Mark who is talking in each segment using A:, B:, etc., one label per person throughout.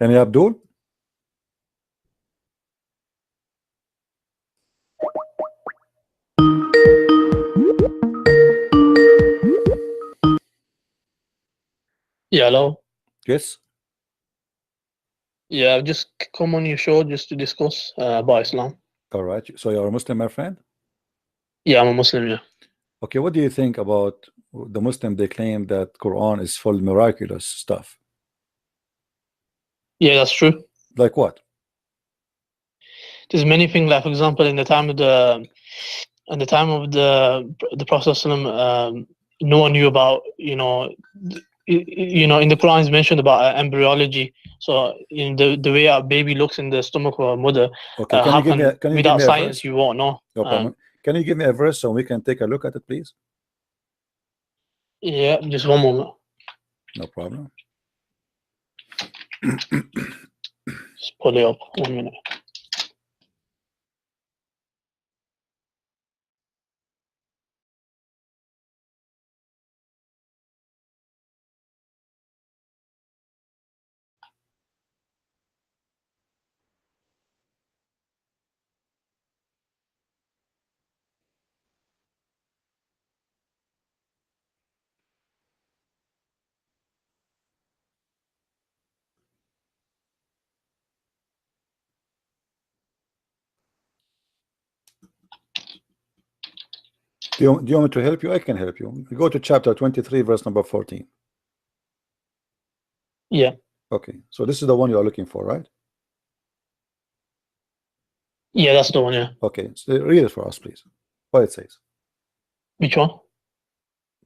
A: Any Abdul?
B: Yeah, hello.
A: Yes.
B: Yeah, I've just come on your show just to discuss about Islam.
A: All right. So you're a Muslim, my friend?
B: Yeah, I'm a Muslim, yeah.
A: Okay, what do you think about the Muslim? They claim that Quran is full of miraculous stuff.
B: Yeah, that's true.
A: Like what?
B: There's many things, like for example, in the time of the Prophet ﷺ, no one knew about, in the Quran is mentioned about embryology. So in the way a baby looks in the stomach of a mother,
A: Okay, can you give me
B: without
A: a
B: science
A: verse?
B: you won't know.
A: No problem. Can you give me a verse so we can take a look at it, please?
B: Yeah, just one moment.
A: No problem.
B: Just pull it up 1 minute.
A: Do you want me to help you? I can help you. Go to chapter 23, verse number 14.
B: Yeah.
A: Okay, so this is the one you are looking for, right?
B: Yeah, that's the one, yeah.
A: Okay, so read it for us, please. What it says.
B: Which one?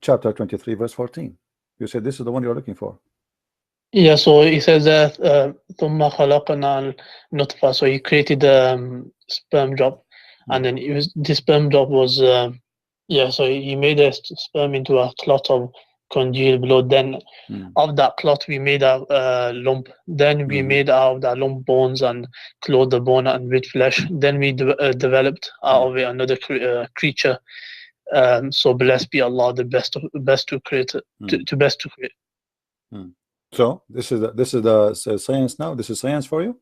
A: Chapter 23, verse 14. You said this is the one you're looking for.
B: Yeah, so he says that ثُمَّ خَلَقْنَا النُّطْفَةَ. So he created sperm drop, and then this sperm drop was so he made a sperm into a clot of congealed blood. Then of that clot we made a lump. Then we made out of that lump bones and clothed the bone and with flesh. Then we developed out of it another creature. So blessed be Allah, the best to create, to best to create.
A: So this is the science now. This is science for you.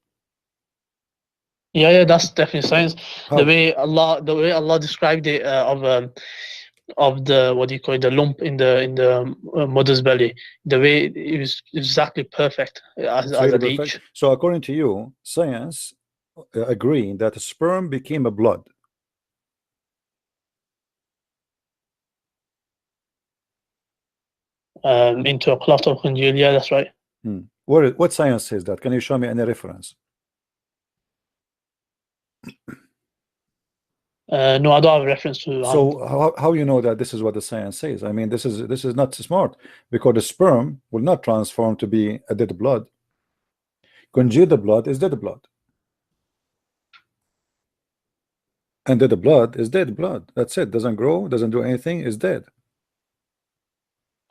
B: Yeah, that's definitely science.
A: How?
B: The way Allah described it of the, what do you call it, the lump in the mother's belly. The way it was exactly perfect as
A: really
B: a
A: perfect.
B: leech.
A: So according to you, science agreeing that sperm became a blood.
B: Into a clot of congeal. Yeah, that's right.
A: What science says that? Can you show me any reference?
B: No, I don't have a reference to.
A: So how you know that this is what the science says? I mean, this is not smart, because the sperm will not transform to be a dead blood. Congealed blood is dead blood, and dead blood is dead blood. That's it. Doesn't grow, doesn't do anything, is dead.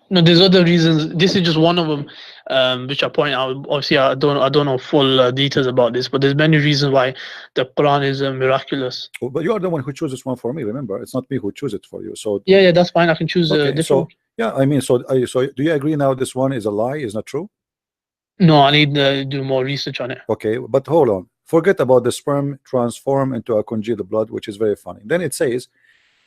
B: No, there's other reasons. This is just one of them, which I point out. Obviously, I don't know full details about this, but there's many reasons why the Quran is miraculous.
A: Oh, but you are the one who chose this one for me. Remember, it's not me who choose it for you. So
B: yeah, that's fine. I can choose a different one.
A: Yeah, I mean, so do you agree now? This one is a lie, is not true?
B: No, I need to do more research on it.
A: Okay, but hold on. Forget about the sperm transform into a congealed blood, which is very funny. Then it says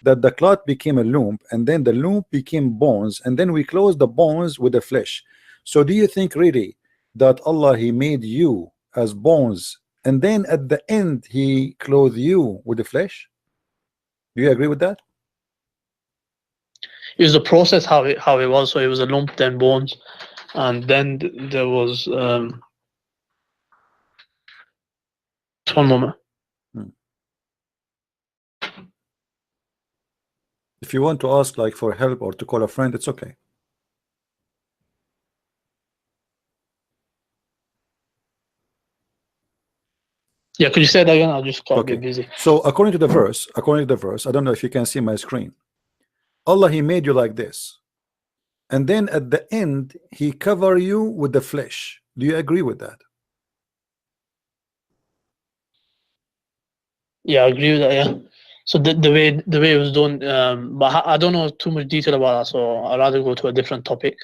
A: that the clot became a lump, and then the lump became bones, and then we closed the bones with the flesh. So do you think really that Allah, He made you as bones, and then at the end He clothed you with the flesh? Do you agree with that?
B: It was a process how it was. So it was a lump, then bones, and then there was one moment.
A: If you want to ask like for help or to call a friend, it's okay.
B: Yeah, could you say that again? I'll just got a bit busy.
A: So according to the verse, I don't know if you can see my screen. Allah, He made you like this, and then at the end He cover you with the flesh. Do you agree with that?
B: Yeah, I agree with that. Yeah. So the way it was done, but I don't know too much detail about that, so I'd rather go to a different topic.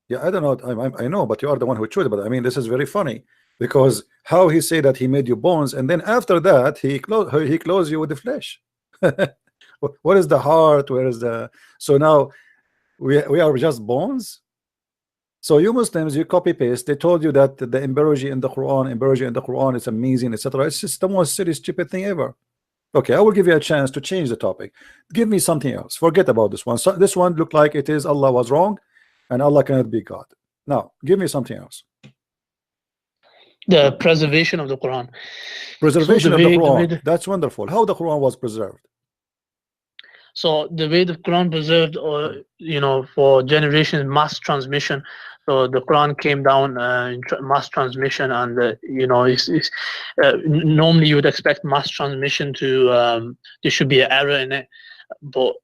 A: Yeah, I don't know. I know, but you are the one who chose it. But I mean, this is very funny. Because how he say that he made you bones, and then after that he clothes you with the flesh? What is the heart? Where is the? So now we are just bones. So you Muslims, you copy paste. They told you that the embryology in the Quran is amazing, etc. It's just the most silly, stupid thing ever. Okay, I will give you a chance to change the topic. Give me something else. Forget about this one. So this one looked like it is Allah was wrong, and Allah cannot be God. Now, give me something else.
B: The preservation of the Quran.
A: Preservation of the Quran. That's wonderful. How the Quran was preserved?
B: So the way the Quran preserved, or for generations, mass transmission. So the Quran came down in mass transmission, and normally you would expect mass transmission to there should be an error in it, but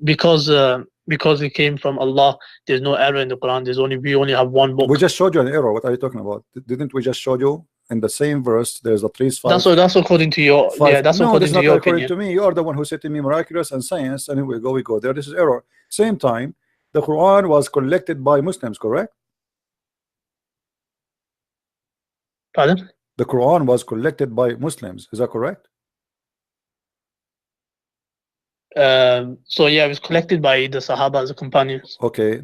B: because it came from Allah, there's no error in the Quran. We only have one book.
A: We just showed you an error. What are you talking about? Didn't we just show you in the same verse? There's at least five.
B: That's according to your that's
A: no,
B: according
A: this is
B: to
A: not
B: your
A: according
B: opinion.
A: to me. You are the one who said to me miraculous and science, and we go there. This is error. Same time, the Quran was collected by Muslims, correct?
B: Pardon?
A: The Quran was collected by Muslims. Is that correct?
B: So yeah, it was collected by the Sahaba as the companions.
A: Okay,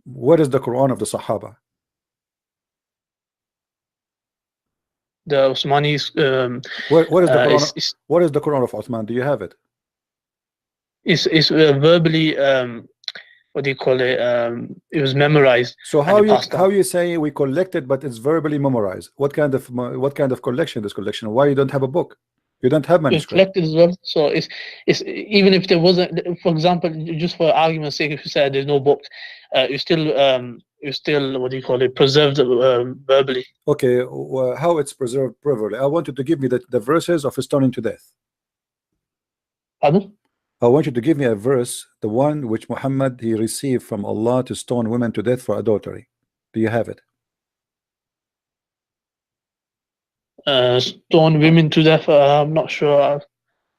A: what is the Quran of the Sahaba?
B: The Osmanis.
A: What is the Quran? What is the Quran of Uthman? Do you have it?
B: It's verbally. What do you call it? It was memorized.
A: So how you say we collected, but it's verbally memorized? What kind of collection? This collection? Why you don't have a book? You don't have manuscript.
B: It's collected as well. So it's even if there wasn't, for example, just for argument's sake, if you said there's no book, you still what do you call it? Preserved verbally.
A: Okay, how it's preserved verbally? I want you to give me the verses of stoning to death.
B: Pardon?
A: I want you to give me a verse, the one which Muhammad he received from Allah to stone women to death for adultery. Do you have it?
B: Stone women to death. I'm not sure.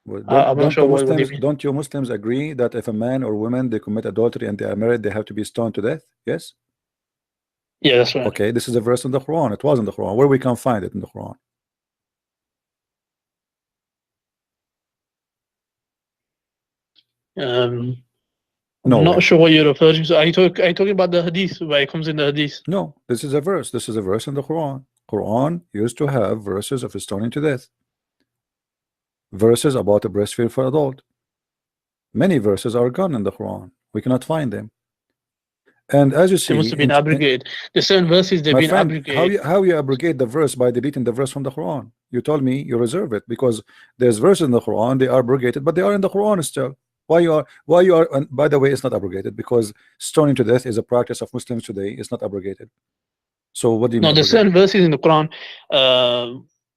B: I'm not sure what you mean.
A: Don't you Muslims agree that if a man or woman they commit adultery and they are married, they have to be stoned to death? Yes.
B: Yeah, that's right.
A: Okay, this is a verse in the Quran. It was in the Quran. Where we can find it in the Quran?
B: I'm not sure what you're referring to. Are you talking about the hadith, where it comes in the hadith?
A: No, this is a verse. This is a verse in the Quran. Quran used to have verses of stoning to death. Verses about a breastfeed for adult. Many verses are gone in the Quran. We cannot find them. And as you see,
B: they must have been abrogated. The certain verses they've been abrogated.
A: How you abrogate the verse by deleting the verse from the Quran? You told me you reserve it because there's verses in the Quran, they are abrogated, but they are in the Quran still. Why you are and by the way, it's not abrogated because stoning to death is a practice of Muslims today. It's not abrogated. So what do you mean?
B: No, there's certain verses in the Quran,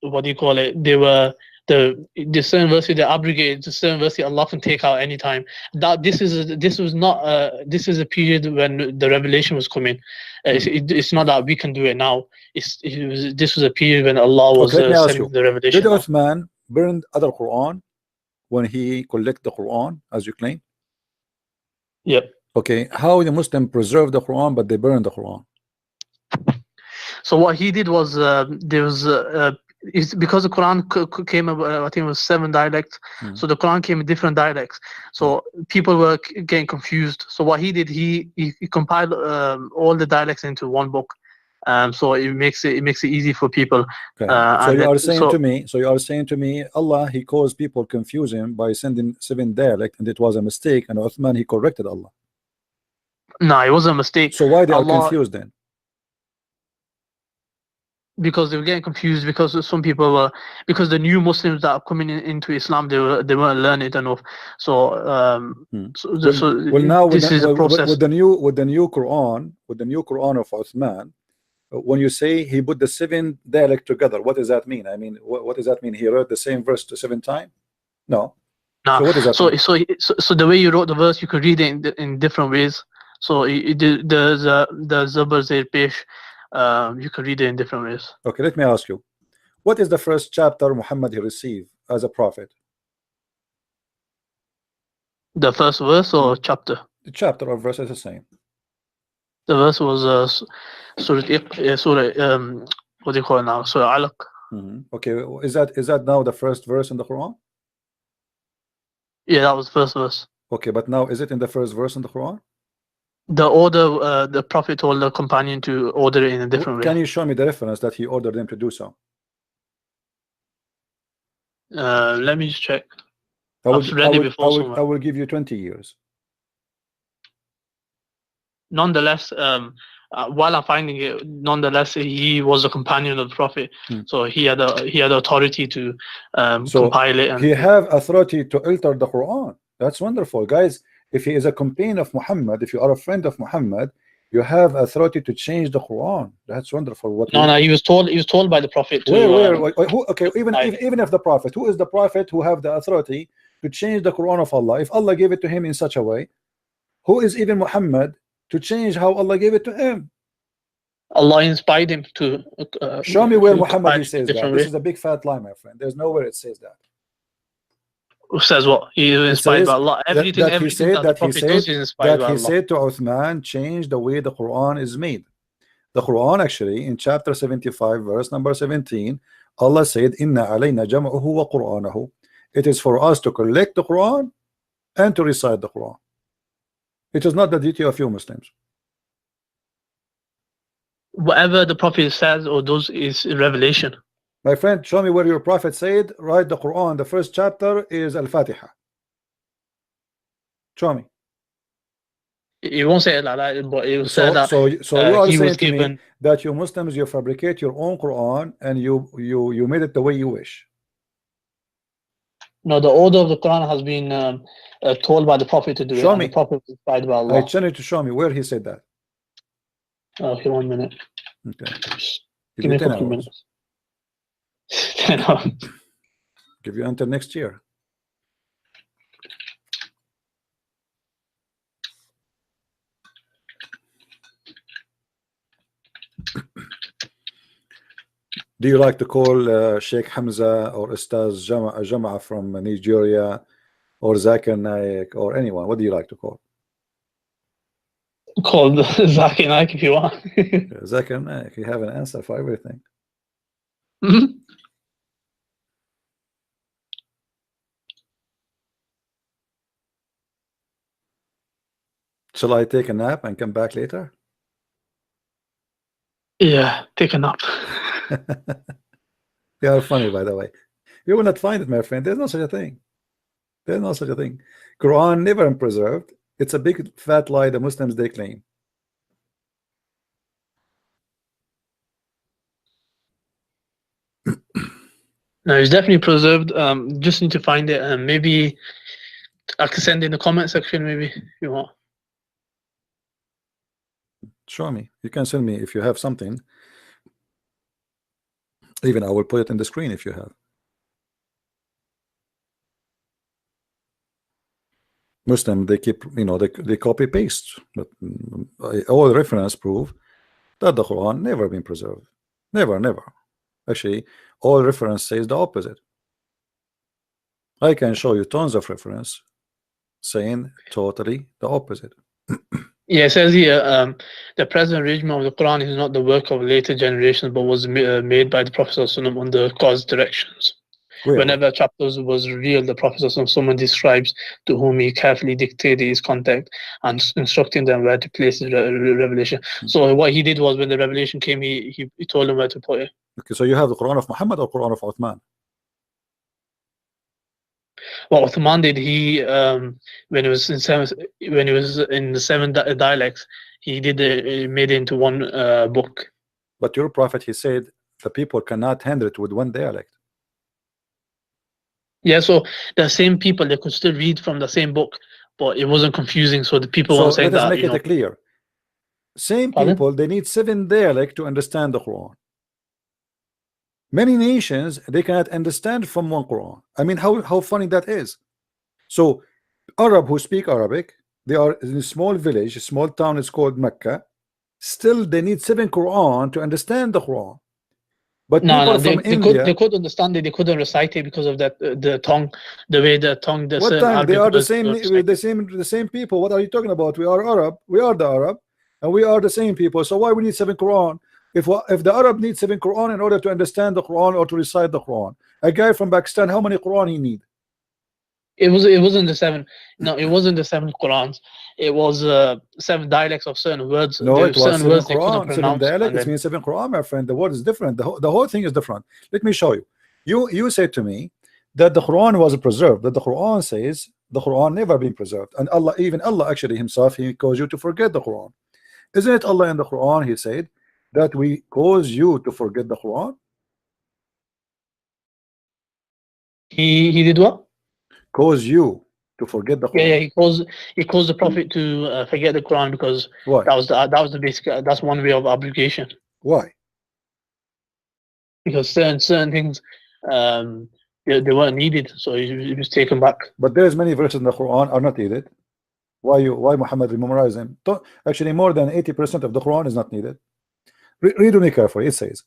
B: what do you call it? They were the certain verses they abrogated. The certain verses Allah can take out anytime. This is a period when the revelation was coming. It's not that we can do it now. This was a period when Allah was sending the revelation.
A: Did Uthman burn other Quran when he collected the Quran, as you claim?
B: Yep.
A: Okay, how the Muslim preserve the Quran but they burn the Quran?
B: So what he did was there was because the Quran came, I think it was 7 dialects. So the Quran came in different dialects. So people were getting confused. So what he did, he compiled all the dialects into one book. So it makes it easy for people.
A: Okay. So you are saying to me, Allah he caused people confusing by sending 7 dialects, and it was a mistake, and Uthman he corrected Allah.
B: No, it wasn't a mistake.
A: So why they are confused then?
B: Because they were getting confused, because some people were, because the new Muslims that are coming into Islam, they weren't learned enough. So
A: now
B: this is a process.
A: With the new Quran, of Uthman, when you say he put the 7 dialects together, what does that mean? I mean, what does that mean? He wrote the same verse 7 times? No.
B: Nah.
A: So what does that mean?
B: So the way you wrote the verse, you could read it in different ways. So the Zabar Zair Pesh, you can read it in different ways.
A: Okay, let me ask you, what is the first chapter Muhammad he received as a prophet?
B: The first verse or chapter?
A: The chapter or verse is the same.
B: The verse was Surah what do you call it now? Surah Alaq.
A: Okay, is that now the first verse in the Quran?
B: Yeah, that was the first verse.
A: Okay, but now is it in the first verse in the Quran?
B: The order, the Prophet told the companion to order it in a different way.
A: Can you show me the reference that he ordered them to do so?
B: Let me just check.
A: I will,
B: I've read it before somewhere.
A: I will give you 20 years.
B: Nonetheless, while I'm finding it, nonetheless, he was a companion of the Prophet, so he had authority to compile it. And
A: he have authority to alter the Quran. That's wonderful, guys. If he is a companion of Muhammad, if you are a friend of Muhammad, you have authority to change the Quran. That's wonderful.
B: No, he was told by the Prophet to.
A: Where? Who? Okay, even if the Prophet, who is the Prophet who have the authority to change the Quran of Allah? If Allah gave it to him in such a way, who is even Muhammad to change how Allah gave it to him?
B: Allah inspired him to.
A: Show me where Muhammad says that. This is a big fat lie, my friend. There's nowhere it says that.
B: Who says what? He was inspired by Allah. Everything that he said that
A: he said to Uthman, change the way the Quran is made. The Quran actually in chapter 75 verse number 17, Allah said, Inna alayna jam'uhu wa Qur'anahu. It is for us to collect the Quran and to recite the Quran. It is not the duty of you Muslims.
B: Whatever the Prophet says or does is revelation.
A: My friend, show me where your Prophet said, write the Quran. The first chapter is Al-Fatiha. Show me.
B: He won't say it like that, but he will say that.
A: So you are saying to me that you Muslims, you fabricate your own Quran and you made it the way you wish.
B: No, the order of the Quran has been told by the Prophet to do
A: show
B: it.
A: Me.
B: And the Prophet was inspired by Allah.
A: I tell you to show me where he said that.
B: Okay, 1 minute.
A: Okay.
B: Give me a couple minutes. 10 hours.
A: Give you until next year. Do you like to call Sheikh Hamza or Ustaz Jama'a from Nigeria or Zakir Naik or anyone? What do you like to call?
B: Call Zakir Naik if you want.
A: Zakir Naik, you have an answer for everything. Shall I take a nap and come back later?
B: Yeah, take a nap.
A: They are funny, by the way. You will not find it, my friend. There's no such a thing. There's no such a thing. Quran never been preserved. It's a big fat lie the Muslims they claim.
B: No, it's definitely preserved. Just need to find it, and maybe I can send in the comment section. Maybe if you want.
A: Show me. You can send me if you have something. Even I will put it in the screen if you have. Muslim, they keep, they copy paste, but all reference prove that the Quran never been preserved. Never. Actually, all reference says the opposite. I can show you tons of reference saying totally the opposite.
B: Yeah, it says here, the present arrangement of the Quran is not the work of later generations, but was made by the Prophet ﷺ under God's directions. Really? Whenever chapters was revealed, the Prophet ﷺ, someone describes to whom he carefully dictated his contact and instructing them where to place his revelation. So what he did was, when the revelation came, he told them where to put it. Okay,
A: so you have the Quran of Muhammad or Quran of Uthman?
B: What Uthman did, he when he was in the seven dialects, he made it into one book.
A: But your Prophet, he said the people cannot handle it with one dialect.
B: Yeah, so the same people, they could still read from the same book, but it wasn't confusing. So the people were saying that.
A: So let us make it clear. Same people, they need 7 dialects to understand the Quran. Many nations, they cannot understand from one Quran. I mean, how funny that is. So Arab who speak Arabic, they are in a small village, a small town is called Mecca. Still, they need 7 Quran to understand the Quran. But
B: they could understand it. They couldn't recite it because of that the tongue, the way the tongue.
A: What tongue? They are the same people. What are you talking about? We are Arab. We are the Arab, and we are the same people. So why we need 7 Quran? If the Arab needs 7 Quran in order to understand the Quran or to recite the Quran, a guy from Pakistan, how many Quran he need?
B: It wasn't the 7. No, it wasn't the 7 Qurans. It was 7 dialects of certain words.
A: No,
B: There
A: it
B: were
A: was
B: certain
A: 7
B: words they couldn't
A: Quran, 7
B: pronounce.
A: dialect.
B: And
A: It
B: then,
A: means 7 Quran, my friend. The word is different. The whole thing is different. Let me show you. You said to me that the Quran was preserved. That the Quran says the Quran never been preserved, and Allah, even Allah actually himself, he caused you to forget the Quran. Isn't it Allah in the Quran? He said that we cause you to forget the Quran.
B: he did what?
A: Cause you to forget the Quran.
B: Yeah, he caused the Prophet to forget the Quran because
A: Why?
B: that was the basic. That's one way of abrogation.
A: Why?
B: Because certain things they weren't needed, so it was taken back.
A: But there's many verses in the Quran are not needed. Why Muhammad memorize them? Actually, more than 80% of the Quran is not needed. Read me carefully. It says,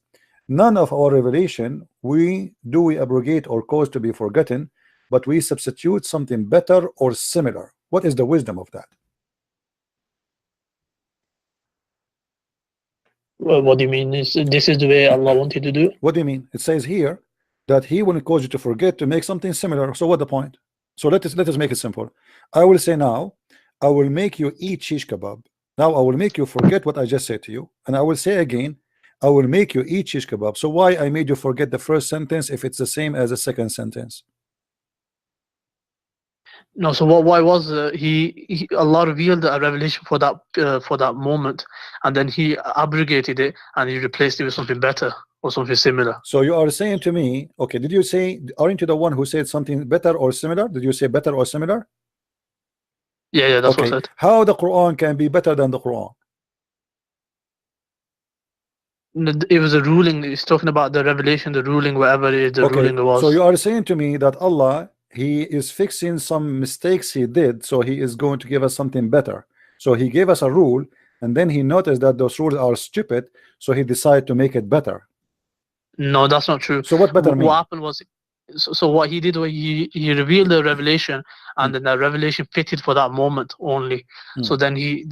A: none of our revelation we abrogate or cause to be forgotten, but we substitute something better or similar. What is the wisdom of that?
B: Well, what do you mean? This is the way Allah wanted to do?
A: What do you mean? It says here that He will cause you to forget to make something similar. So what the point? So let us make it simple. I will say now, I will make you eat shish kebab. Now I will make you forget what I just said to you, and I will say again, I will make you eat shish kebab. So why I made you forget the first sentence if it's the same as the second sentence?
B: No, so why was Allah revealed a revelation for that moment, and then He abrogated it and He replaced it with something better or something similar.
A: So you are saying to me, okay, did you say, aren't you the one who said something better or similar? Did you say better or similar?
B: Yeah, that's
A: okay.
B: what I said.
A: How the Quran can be better than the Quran?
B: It was a ruling. It's talking about the revelation, the ruling, whatever it is, the ruling was.
A: So you are saying to me that Allah, He is fixing some mistakes He did, so He is going to give us something better. So He gave us a rule, and then He noticed that those rules are stupid, so He decided to make it better.
B: No, that's not true.
A: So what better mean?
B: What happened was, so what He did was he revealed the revelation, and then that revelation fitted for that moment only. So then he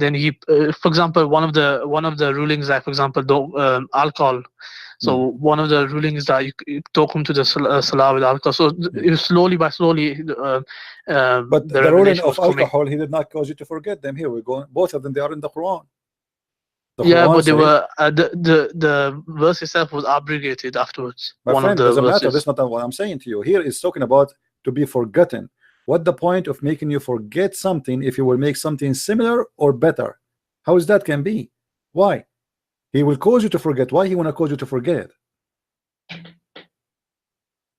B: for example, one of the rulings, like for example, alcohol. So one of the rulings that you don't come to the salah with alcohol. So it was slowly by slowly.
A: But the ruling of alcohol, He did not cause you to forget them. Here we go. Both of them, they are in the Quran.
B: Yeah, but they were the verse itself was abrogated afterwards.
A: My friend, doesn't matter. That's not what I'm saying to you. Here is talking about to be forgotten. What the point of making you forget something if you will make something similar or better? How is that can be? Why? He will cause you to forget. Why He want to cause you to forget?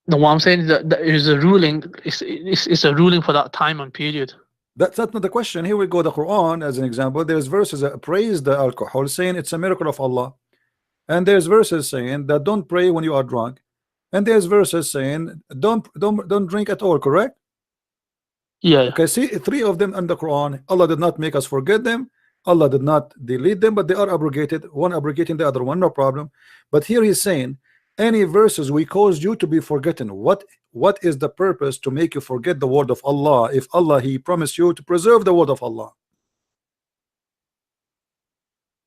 B: No, what I'm saying is that is a ruling. It's a ruling for that time and period.
A: That's not the question. Here we go. The Quran, as an example, there's verses that praise the alcohol, saying it's a miracle of Allah, and there's verses saying that don't pray when you are drunk, and there's verses saying don't drink at all. Correct?
B: Yeah.
A: Okay. See, 3 of them in the Quran. Allah did not make us forget them. Allah did not delete them, but they are abrogated. One abrogating the other one, no problem. But here He's saying, any verses we caused you to be forgotten. What is the purpose to make you forget the word of Allah if Allah He promised you to preserve the word of Allah?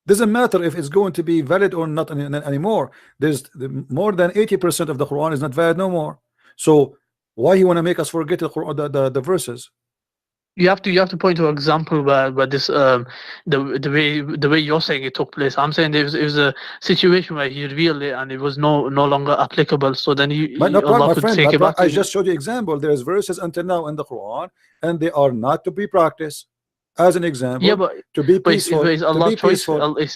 A: Doesn't matter if it's going to be valid or not anymore. There's more than 80% of the Quran is not valid no more. So why He want to make us forget the verses?
B: You have to point to an example where this the way you're saying it took place. I'm saying it was a situation where He revealed it and it was no longer applicable. So then Allah could take it back.
A: I just showed you example. There's verses until now in the Quran, and they are not to be practiced. As an example,
B: yeah, but
A: to be peaceful.
B: It's Allah's choice.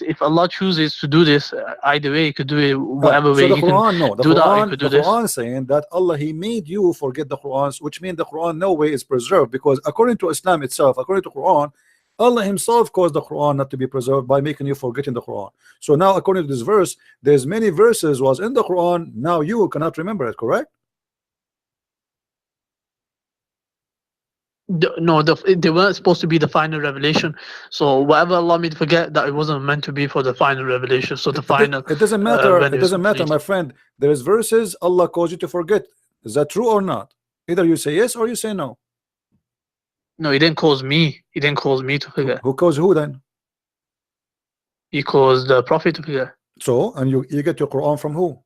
B: If Allah chooses to do this, either way, He could do it whatever way.
A: So the Quran, no, the Quran
B: this.
A: saying that Allah He made you forget the Quran, which means the Quran no way is preserved, because according to Islam itself, according to Quran, Allah Himself caused the Quran not to be preserved by making you forgetting the Quran. So now, according to this verse, there's many verses was in the Quran. Now you cannot remember it, correct?
B: No, they weren't supposed to be the final revelation. So whatever Allah made forget, that it wasn't meant to be for the final revelation. So the final.
A: It doesn't matter. It doesn't matter, my friend. There is verses Allah caused you to forget. Is that true or not? Either you say yes or you say no.
B: No, He didn't cause me. He didn't cause me to forget.
A: Who caused who then?
B: He caused the Prophet to forget.
A: So, and you get your Quran from who?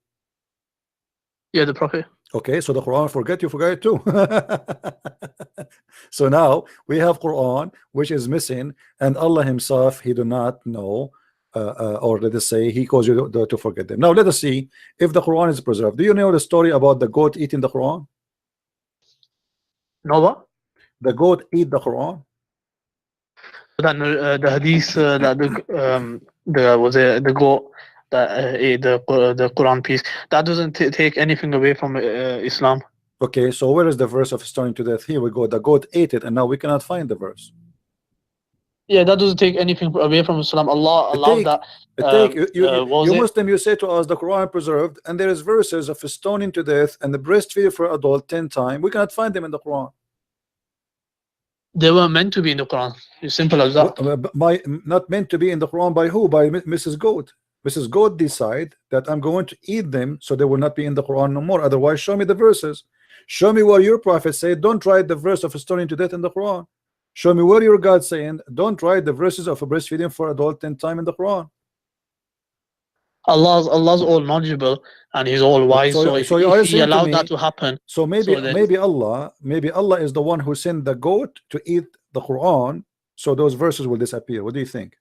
B: Yeah, the Prophet.
A: Okay, so the Quran forget, you forget it too. So now we have Quran which is missing, and Allah himself, he do not know, or let us say he caused you to forget them. Now let us see if the Quran is preserved. Do you know the story about the goat eating the Quran?
B: No, what?
A: The goat eat the Quran.
B: Then the hadith that the was it the goat that ate the Quran piece, that doesn't take anything away from Islam.
A: Okay, so where is the verse of stoning to death? Here we go. The goat ate it, and now we cannot find the verse.
B: Yeah, that doesn't take anything away from Islam. Allah allowed that.
A: You Muslim, you say to us the Quran preserved, and there is verses of stoning to death and the breastfeed for adult 10 times. We cannot find them in the Quran.
B: They were meant to be in the Quran. It's simple as that.
A: By not meant to be in the Quran by who? By Mrs. Goat. Mrs. Goat decide that I'm going to eat them, so they will not be in the Quran no more. Otherwise, show me the verses. Show me where your prophet said, don't write the verse of stoning to death in the Quran. Show me where your God saying, don't write the verses of breastfeeding for adult 10 times in the Quran.
B: Allah's all knowledgeable and He's all wise. So if He allowed that to happen,
A: so maybe Allah is the one who sent the goat to eat the Quran, so those verses will disappear. What do you think?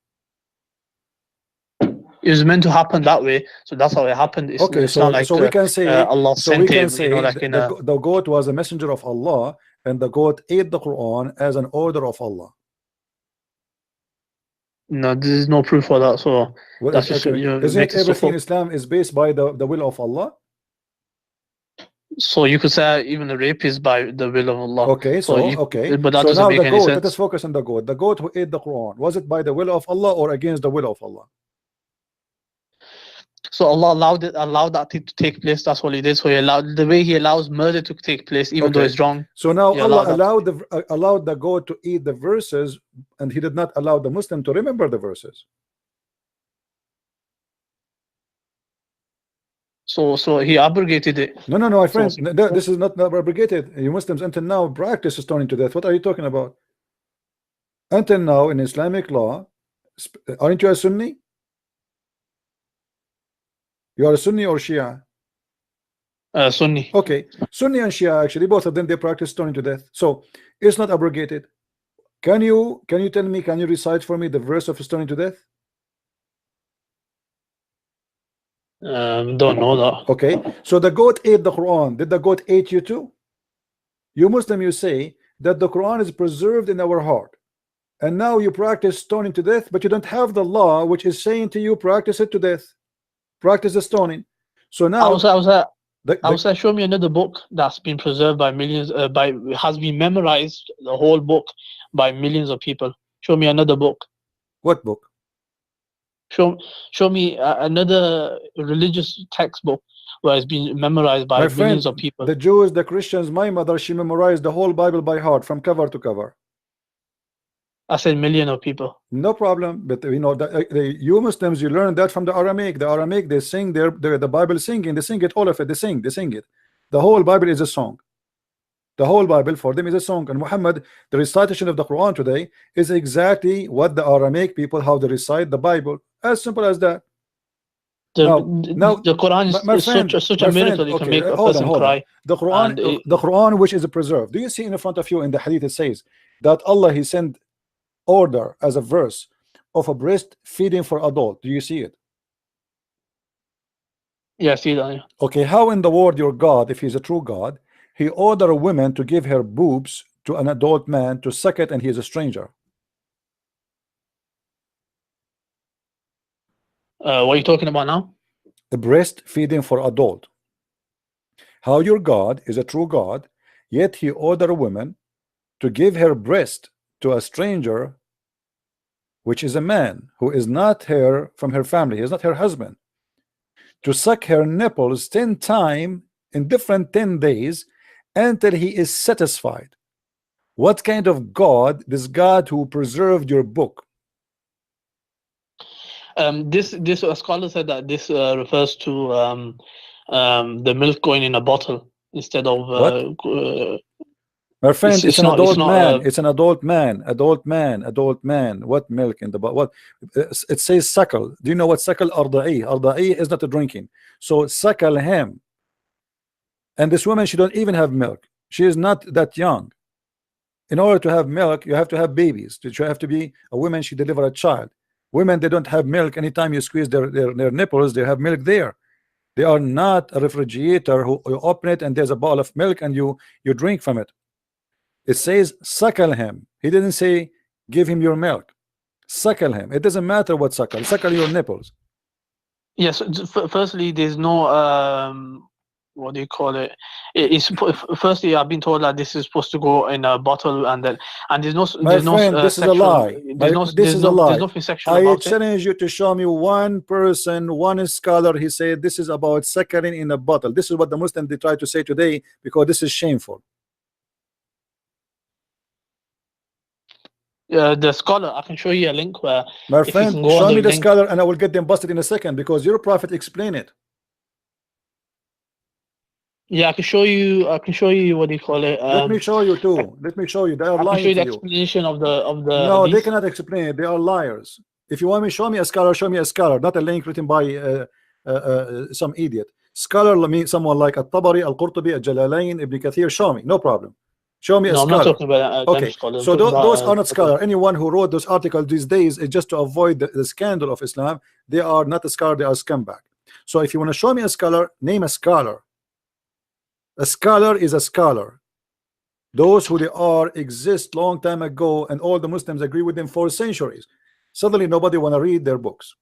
B: It was meant to happen that way, so that's how it happened. It's not like
A: we can say
B: Allah sent him, you know, like
A: the goat was a messenger of Allah, and the goat ate the Quran as an order of Allah.
B: No, there's no proof for that. So that's just,
A: isn't everything in Islam is based by the will of Allah?
B: So you could say even the rape is by the will of Allah.
A: Okay,
B: but that doesn't make any sense.
A: Let us focus on the goat. The goat who ate the Quran, was it by the will of Allah or against the will of Allah?
B: So Allah allowed that to take place. That's what He did. So He allowed, the way He allows murder to take place, even though it's wrong.
A: So now Allah allowed the goat to eat the verses, and He did not allow the Muslim to remember the verses.
B: So He abrogated it.
A: No, my friend. This is not abrogated. You Muslims until now practice stoning to death. What are you talking about? Until now in Islamic law, aren't you a Sunni? You are a Sunni or Shia?
B: Sunni.
A: Okay, Sunni and Shia, actually both of them, they practice stoning to death. So it's not abrogated. Can you tell me, can you recite for me the verse of stoning to death?
B: Don't know that.
A: Okay, so the goat ate the Quran. Did the goat eat you too? You Muslim, you say that the Quran is preserved in our heart, and now you practice stoning to death, but you don't have the law which is saying to you practice it to death, practice the stoning. So now
B: I was like, show me another book that's been preserved by millions, has been memorized, the whole book, by millions of people. Show me another book.
A: What book?
B: Show me another religious textbook where it's been memorized by millions of people.
A: The Jews, the Christians, my mother, she memorized the whole Bible by heart from cover to cover.
B: I said million of people.
A: No problem, but you know you Muslims, you learn that from the Aramaic. The Aramaic, they sing the Bible singing. They sing it, all of it. They sing it. The whole Bible is a song. The whole Bible for them is a song. And Muhammad, the recitation of the Quran today is exactly what the Aramaic people, how they recite the Bible. As simple as that.
B: The Quran is such a miracle. It can make a person cry.
A: The Quran which is preserved. Do you see in front of you in the hadith it says that Allah, He sent order as a verse of a breast feeding for adult? Do you see it?
B: Yeah, I see that. Yeah.
A: Okay, how in the world your God, if He's a true God, He ordered a woman to give her boobs to an adult man to suck it, and he is a stranger?
B: What are you talking about now?
A: The breast feeding for adult. How your God is a true God, yet He ordered a woman to give her breast to a stranger, which is a man who is not her from her family, he is not her husband, to suck her nipples 10 times in different 10 days until he is satisfied. What kind of God? This God who preserved your book.
B: This a scholar said that this refers to the milk going in a bottle instead of
A: My friend, it's an
B: not.
A: adult man. It's an adult man. Adult man. Adult man. What milk in the what? It says suckle. Do you know what suckle? Arda'i. Arda'i is not a drinking. So suckle him. And this woman, she don't even have milk. She is not that young. In order to have milk, you have to have babies. You have to be a woman. She deliver a child. Women, they don't have milk. Anytime you squeeze their nipples, they have milk there. They are not a refrigerator who you open it and there's a bottle of milk and you drink from it. It says suckle him. He didn't say give him your milk. Suckle him. It doesn't matter what suckle. Suckle your nipples.
B: Yes. Firstly, there's no what do you call it? It's firstly, I've been told that this is supposed to go in a bottle, and there's no.
A: My friend, this is a lie. This is a lie.
B: There's nothing sexual
A: I
B: about it.
A: challenge you to show me one person, one scholar. He said this is about suckling in a bottle. This is what the Muslims they try to say today because this is shameful.
B: The scholar, I can show you a link where.
A: My friend, show me the scholar, and I will get them busted in a second because your prophet explain it.
B: Yeah, I can show you. I can show you what do you call it?
A: Let me show you too. Let me show you. They are lying to you.
B: I can show you the explanation of the.
A: No, they cannot explain it. They are liars. If you want me, show me a scholar. Show me a scholar, not a link written by some idiot. Scholar means someone like At-Tabari, Al-Qurtubi, Al-Jalalain, Ibn Kathir. Show me, no problem. Show me a scholar.
B: I'm not talking about
A: okay. So those are not scholar. Anyone who wrote those articles these days is just to avoid the scandal of Islam. They are not a scholar. They are scumbag. So if you want to show me a scholar, name a scholar. A scholar is a scholar. Those who they are exist long time ago, and all the Muslims agree with them for centuries. Suddenly, nobody want to read their books.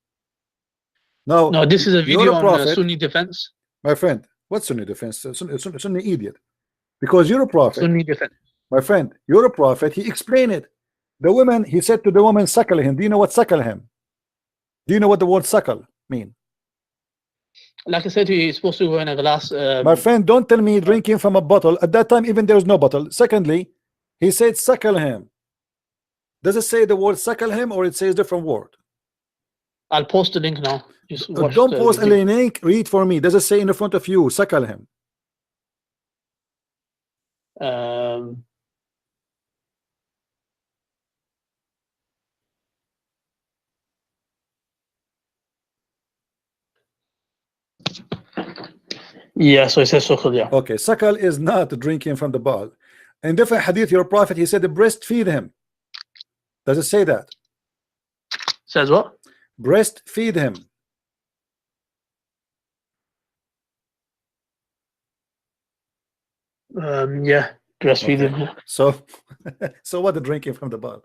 A: Now,
B: no, this is a video on Sunni defense.
A: My friend, what's Sunni defense? Sunni idiot. Because you're a prophet.
B: Sunni defense.
A: My friend, you're a prophet. He explained it. The woman, he said to the woman, suckle him. Do you know what suckle him? Do you know what the word suckle mean?
B: Like I said to you, it's supposed to go in a glass.
A: My friend, don't tell me drinking from a bottle. At that time, even there was no bottle. Secondly, he said suckle him. Does it say the word suckle him or it says different word?
B: I'll post the link now.
A: Don't post a link. Read for me. Does it say in the front of you, suckle him?
B: Yeah, so it says suckle, yeah.
A: Okay, suckle is not drinking from the bottle. In different hadith, your prophet, he said breastfeed him. Does it say that?
B: Says what?
A: Breastfeed him.
B: Yeah, breastfeed him. Yeah.
A: So, so what the drinking from the bottle?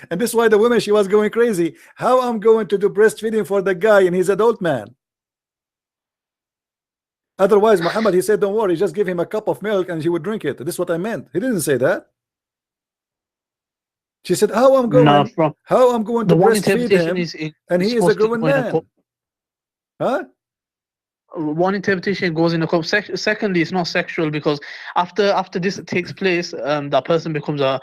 A: And this is why the woman, she was going crazy. How I'm going to do breastfeeding for the guy and he's an adult man? Otherwise, Muhammad, he said, don't worry, just give him a cup of milk and he would drink it. This is what I meant. He didn't say that. She said, how I'm going to breastfeed him and he is a grown man. Huh?
B: One interpretation goes in a cup. Secondly, it's not sexual because after this takes place, that person becomes a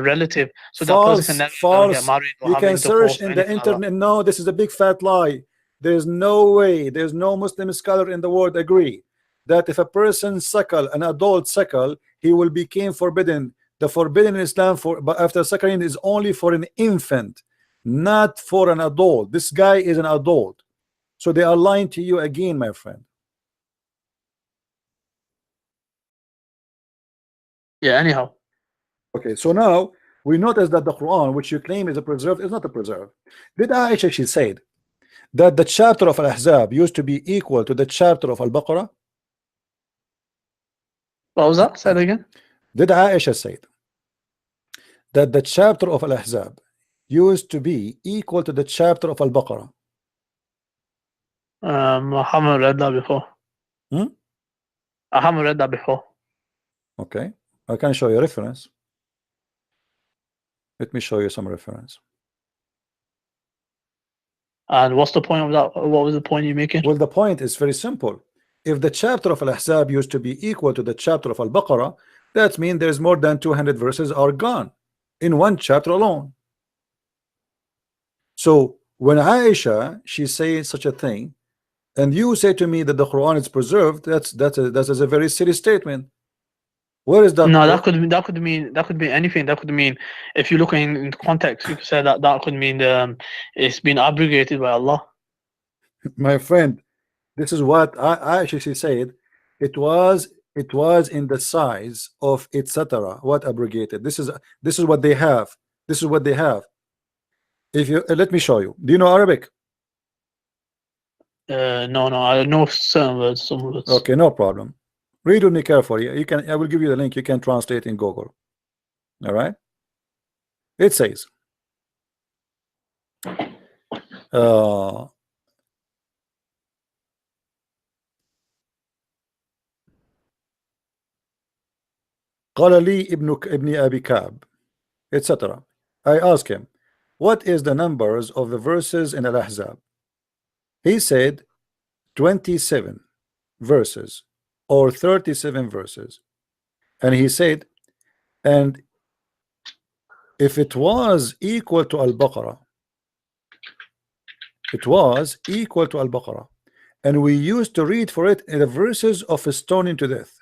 B: relative. So
A: false,
B: that person can never
A: false.
B: get married.
A: You can search in the internet. No, this is a big fat lie. There's no way. There's no Muslim scholar in the world agree that if a person suckle, an adult suckle, he will become forbidden. The forbidden in Islam but after suckling is only for an infant, not for an adult. This guy is an adult. So they are lying to you again, my friend.
B: Yeah, anyhow.
A: Okay, so now we notice that the Quran, which you claim is a preserved, is not a preserved. Did Aisha, she said that the chapter of Al-Ahzab used to be equal to the chapter of Al-Baqarah?
B: What was that? Say it again.
A: Did Aisha say that the chapter of Al-Ahzab used to be equal to the chapter of Al-Baqarah?
B: I haven't read that before. I haven't read that before.
A: Okay, I can show you a reference. Let me show you some reference.
B: And what's the point of that? What was the point you're making?
A: Well, the point is very simple. If the chapter of Al-Ahzab used to be equal to the chapter of Al-Baqarah, that means there's more than 200 verses are gone in one chapter alone. So when Aisha, she says such a thing, And you say to me that the Quran is preserved. That is a very serious statement. Where is that?
B: No, that could mean anything. That could mean, if you look in context, you could say that could mean it's been abrogated by Allah.
A: My friend, this is what I actually said. It was in the size of etc. What abrogated? This is what they have. This is what they have. If you let me show you. Do you know Arabic?
B: No, I know some words.
A: Okay, no problem. Read with me carefully. You can. I will give you the link. You can translate in Google. All right. It says. قال لي ابن أبي كعب etc. I asked him, what is the numbers of the verses in Al-Ahzab? He said 27 verses or 37 verses. And he said, and if it was equal to Al-Baqarah, it was equal to Al-Baqarah, and we used to read for it in the verses of stoning to death.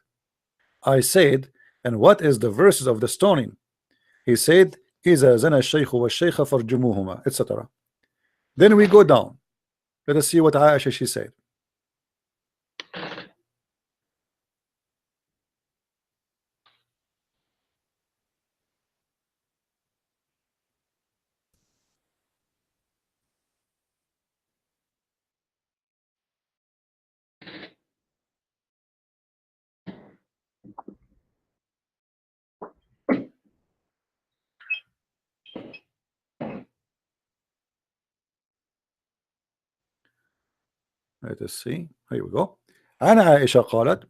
A: I said, and what is the verses of the stoning? He said, إذا زنى الشيخ والشيخة فرجموهما, etc. Then we go down. Let us see what Aisha she said. Let us see. Here we go. أنا عائشة قالت.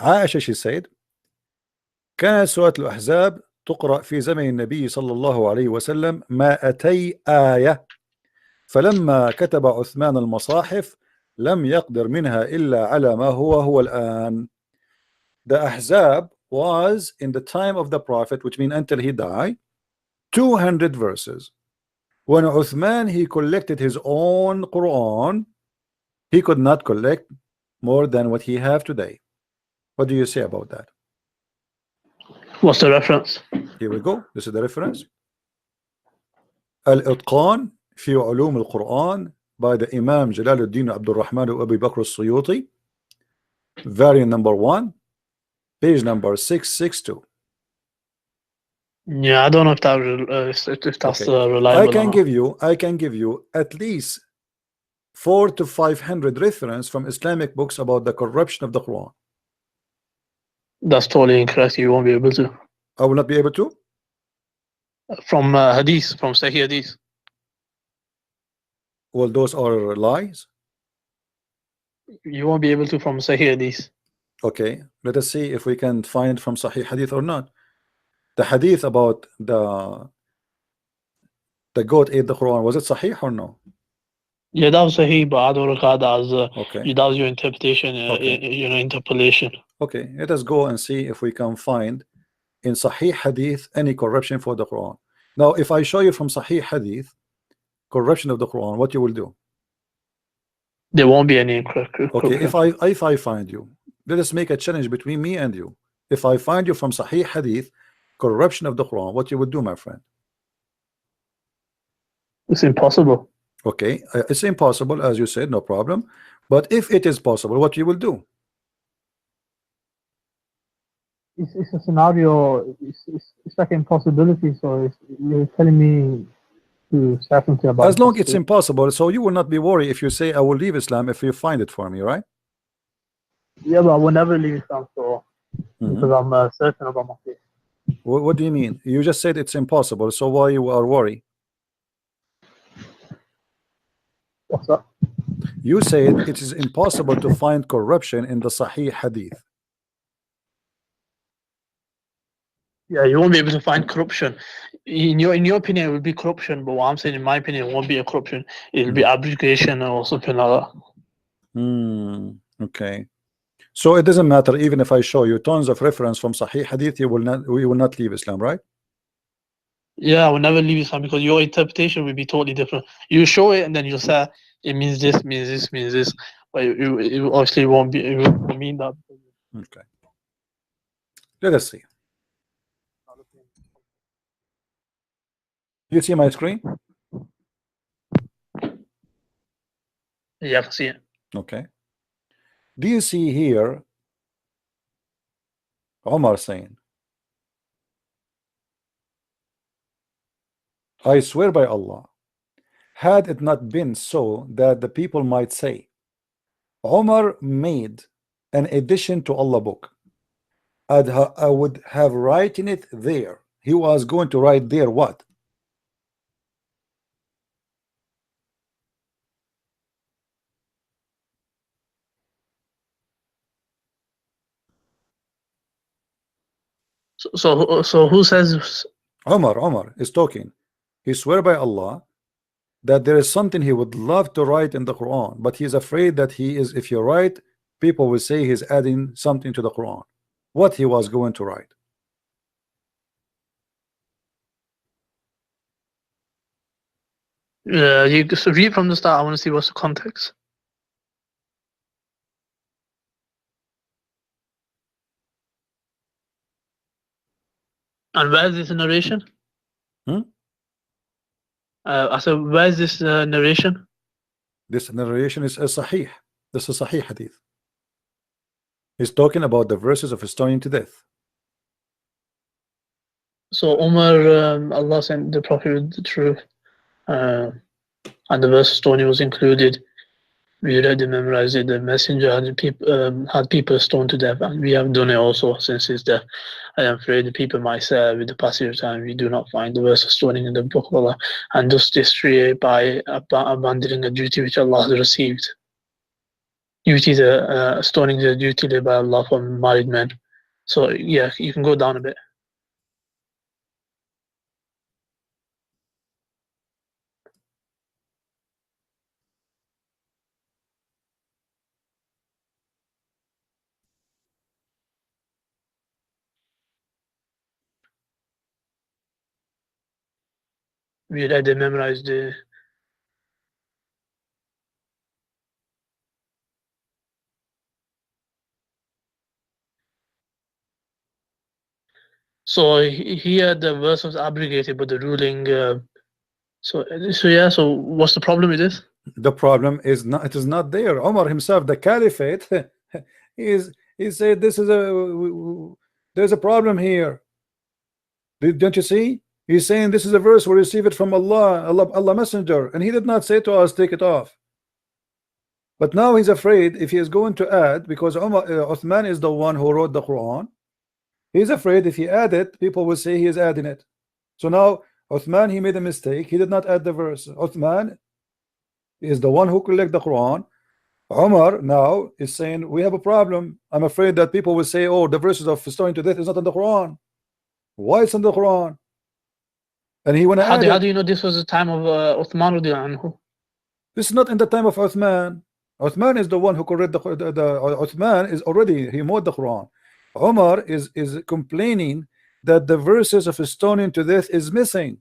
A: عائشة she said, كانت سورة الأحزاب تقرأ في زمن النبي صلى الله عليه وسلم 200 آية، فلما كتب عثمان المصاحف لم يقدر منها إلا على ما هو الآن. The Ahzab was in the time of the Prophet, which means until he died, 200 verses. When Uthman he collected his own Quran, he could not collect more than what he have today. What do you say about that?
B: What's the reference?
A: Here we go. This is the reference. Al-Itqan fi Ulum al-Quran by the Imam Jalaluddin Abdul Rahman Abu Bakr al-Suyuti, variant number 1, page number 662.
B: Yeah, I don't know if that's
A: Okay.
B: reliable.
A: I can give you at least 400 to 500 reference from Islamic books about the corruption of the Quran.
B: That's totally incorrect. You won't be able to.
A: I will not be able to.
B: From Hadith, from Sahih Hadith.
A: Well, those are lies.
B: You won't be able to from Sahih Hadith.
A: Okay, let us see if we can find from Sahih Hadith or not. The Hadith about the goat ate the Quran, was it Sahih or no?
B: Yeah, that was Sahih, but I don't regard that as
A: Okay.
B: that was your interpretation,
A: Okay.
B: interpolation.
A: Okay, let us go and see if we can find in Sahih Hadith any corruption for the Quran. Now, if I show you from Sahih Hadith corruption of the Quran, what you will do?
B: There won't be any corruption.
A: Okay, if I find you, let us make a challenge between me and you. If I find you from Sahih Hadith corruption of the Quran, what you would do, my friend?
B: It's impossible.
A: Okay, it's impossible, as you said, no problem. But if it is possible, what you will do?
B: It's a scenario. It's like impossibility. So you're telling me to say something about.
A: As long it's impossible, so you will not be worried if you say I will leave Islam if you find it for me, right?
B: Yeah, but I will never leave Islam, so because I'm certain about my faith.
A: What do you mean? You just said it's impossible, so why you are worried?
B: What's that?
A: You said it is impossible to find corruption in the Sahih Hadith.
B: Yeah, you won't be able to find corruption. In your opinion, it will be corruption, but what I'm saying, in my opinion, it won't be a corruption. It'll be abrogation or something like that.
A: Okay. So it doesn't matter even if I show you tons of reference from Sahih Hadith, you will not leave Islam, right?
B: Yeah, I will never leave Islam because your interpretation will be totally different. You show it and then you'll say it means this, means this, means this, but it obviously won't be. It won't mean that.
A: Okay. Let us see. You see my screen?
B: Yeah, I can see it.
A: Okay. Do you see here Omar saying, I swear by Allah, had it not been so that the people might say, Omar made an addition to Allah book, I would have written it there. He was going to write there what?
B: So who says?
A: Omar is talking. He swear by Allah that there is something he would love to write in the Quran, but he's afraid that if you write, people will say he's adding something to the Quran. What he was going to write?
B: You so read from the start. I want to see what's the context. And where is this narration? I said, where is this narration?
A: This narration is a sahih. This is a sahih hadith. He's talking about the verses of stoning to death.
B: So Umar, Allah sent the Prophet with the truth, and the verse stoning was included. We read and memorized it. The messenger had people stoned to death, and we have done it also since his death. I am afraid the people might say, with the passage of time, we do not find the verse of stoning in the book of Allah, and thus destroy by abandoning a duty which Allah has received. Stoning is a duty laid by Allah for married men. So yeah, you can go down a bit. We read and memorized the. So here the verse was abrogated, but the ruling. So yeah. So what's the problem with this?
A: The problem is not. It is not there. Omar himself, the caliphate, he said this is there's a problem here. Don't you see? He's saying this is a verse we receive it from Allah Messenger, and he did not say to us take it off. But now he's afraid if he is going to add, because Uthman is the one who wrote the Quran. He's afraid if he add it, people will say he is adding it. So now Uthman, he made a mistake. He did not add the verse. Uthman is the one who collect the Quran. Umar now is saying we have a problem. I'm afraid that people will say, oh, the verses of stoning to death is not in the Quran. Why it's in the Quran? And he want to add
B: how do you know this was the time of Uthman radiallahu anhu?
A: This is not in the time of Uthman. Uthman is the one who correct the Uthman is already, he made the Quran. Umar is complaining that the verses of stoning to death is missing,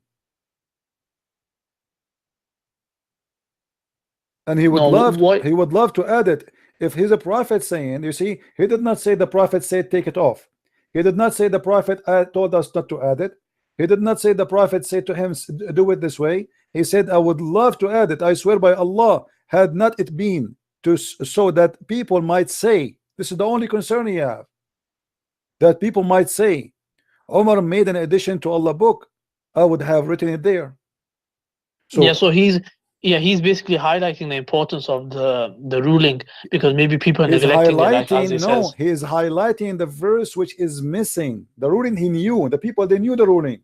A: and he would love to add it. If he's a prophet saying, you see, he did not say the prophet said take it off. He did not say the prophet told us not to add it. He did not say the prophet said to him do it this way. He said I would love to add it. I swear by Allah, had not it been to so that people might say, this is the only concern he have, that people might say Omar made an addition to Allah book, I would have written it there.
B: So yeah, so he's basically highlighting the importance of the ruling, because maybe people are neglecting it, like as he says.
A: He is highlighting the verse which is missing. The ruling he knew, the people they knew the ruling.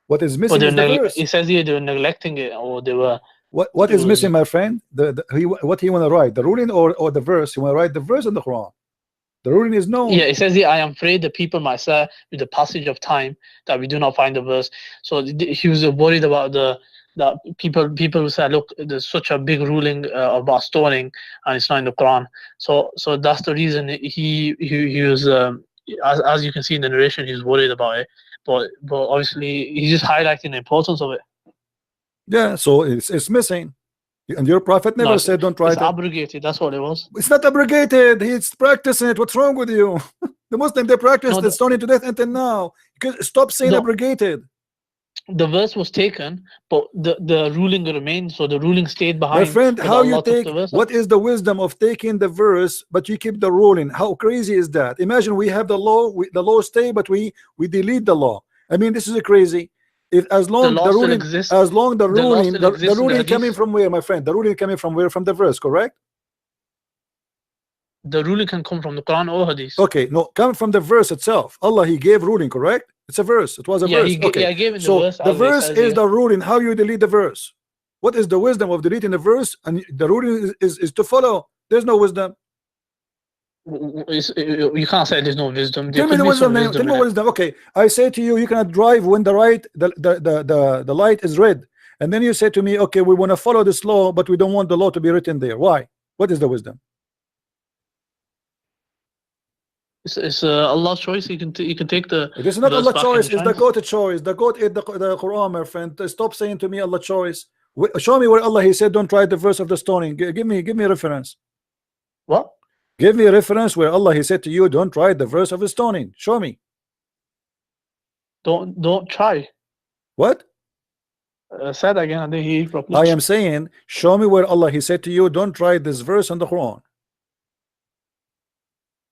A: What is missing is the verse.
B: He says here they were neglecting it, or they were.
A: What is missing, my friend? What he want to write, the ruling or the verse? He want to write the verse in the Quran. The ruling is known.
B: Yeah, it says here, I am afraid the people might say with the passage of time that we do not find the verse. So he was worried about that people say, look, there's such a big ruling about stoning, and it's not in the Quran. So that's the reason he was, as you can see in the narration, he's worried about it. But obviously he's just highlighting the importance of it.
A: Yeah, so it's missing. And your prophet never
B: No,
A: said don't try
B: it's
A: it.
B: abrogated. That's what it was.
A: It's not abrogated. He's practicing it. What's wrong with you? The Muslim, they practice
B: No,
A: the stoning to death until now. Stop saying
B: the
A: abrogated.
B: the verse was taken, but the ruling remained. So the ruling stayed
A: My
B: behind.
A: friend,
B: But
A: how you
B: Allah took the
A: take,
B: verse out.
A: what is the wisdom of taking the verse but you keep the ruling? How crazy is that? Imagine we have the law, the law stay, but we delete the law. I mean, this is crazy. If as
B: The
A: long
B: law
A: the
B: still
A: ruling,
B: exists.
A: as long the
B: The law
A: ruling,
B: still
A: the
B: exists in the
A: ruling coming
B: hadith.
A: from where, my friend? The ruling coming from where? From the verse, correct?
B: The ruling can come from the Quran or Hadith.
A: Okay, no, come from the verse itself. Allah, He gave ruling, correct? It's a verse. It was a
B: Yeah,
A: verse. Okay,
B: I gave in the
A: so
B: verse.
A: the
B: As it
A: verse
B: says
A: is
B: here.
A: the ruling. How you delete the verse? What is the wisdom of deleting the verse? And the ruling is to follow. There's no wisdom.
B: You can't say there's no wisdom. There
A: Tell me
B: could
A: the
B: be
A: wisdom
B: some
A: name. Tell
B: wisdom
A: me
B: in
A: what
B: it.
A: is that? Okay, I say to you, you cannot drive when the light is red, and then you say to me, okay, we want to follow this law, but we don't want the law to be written there. Why? What is the wisdom?
B: It's Allah's choice. You can take the
A: This is not
B: verse
A: Allah
B: back
A: choice. It's the
B: anytime.
A: goat choice. The goat ate the Quran, my friend. Stop saying to me Allah choice. Show me where Allah He said don't try the verse of the stoning. Give me a reference.
B: What?
A: Give me a reference where Allah He said to you don't try the verse of the stoning. Show me.
B: Don't try.
A: What?
B: Say that again. I didn't hear you properly.
A: I am saying, show me where Allah He said to you don't try this verse on the Quran.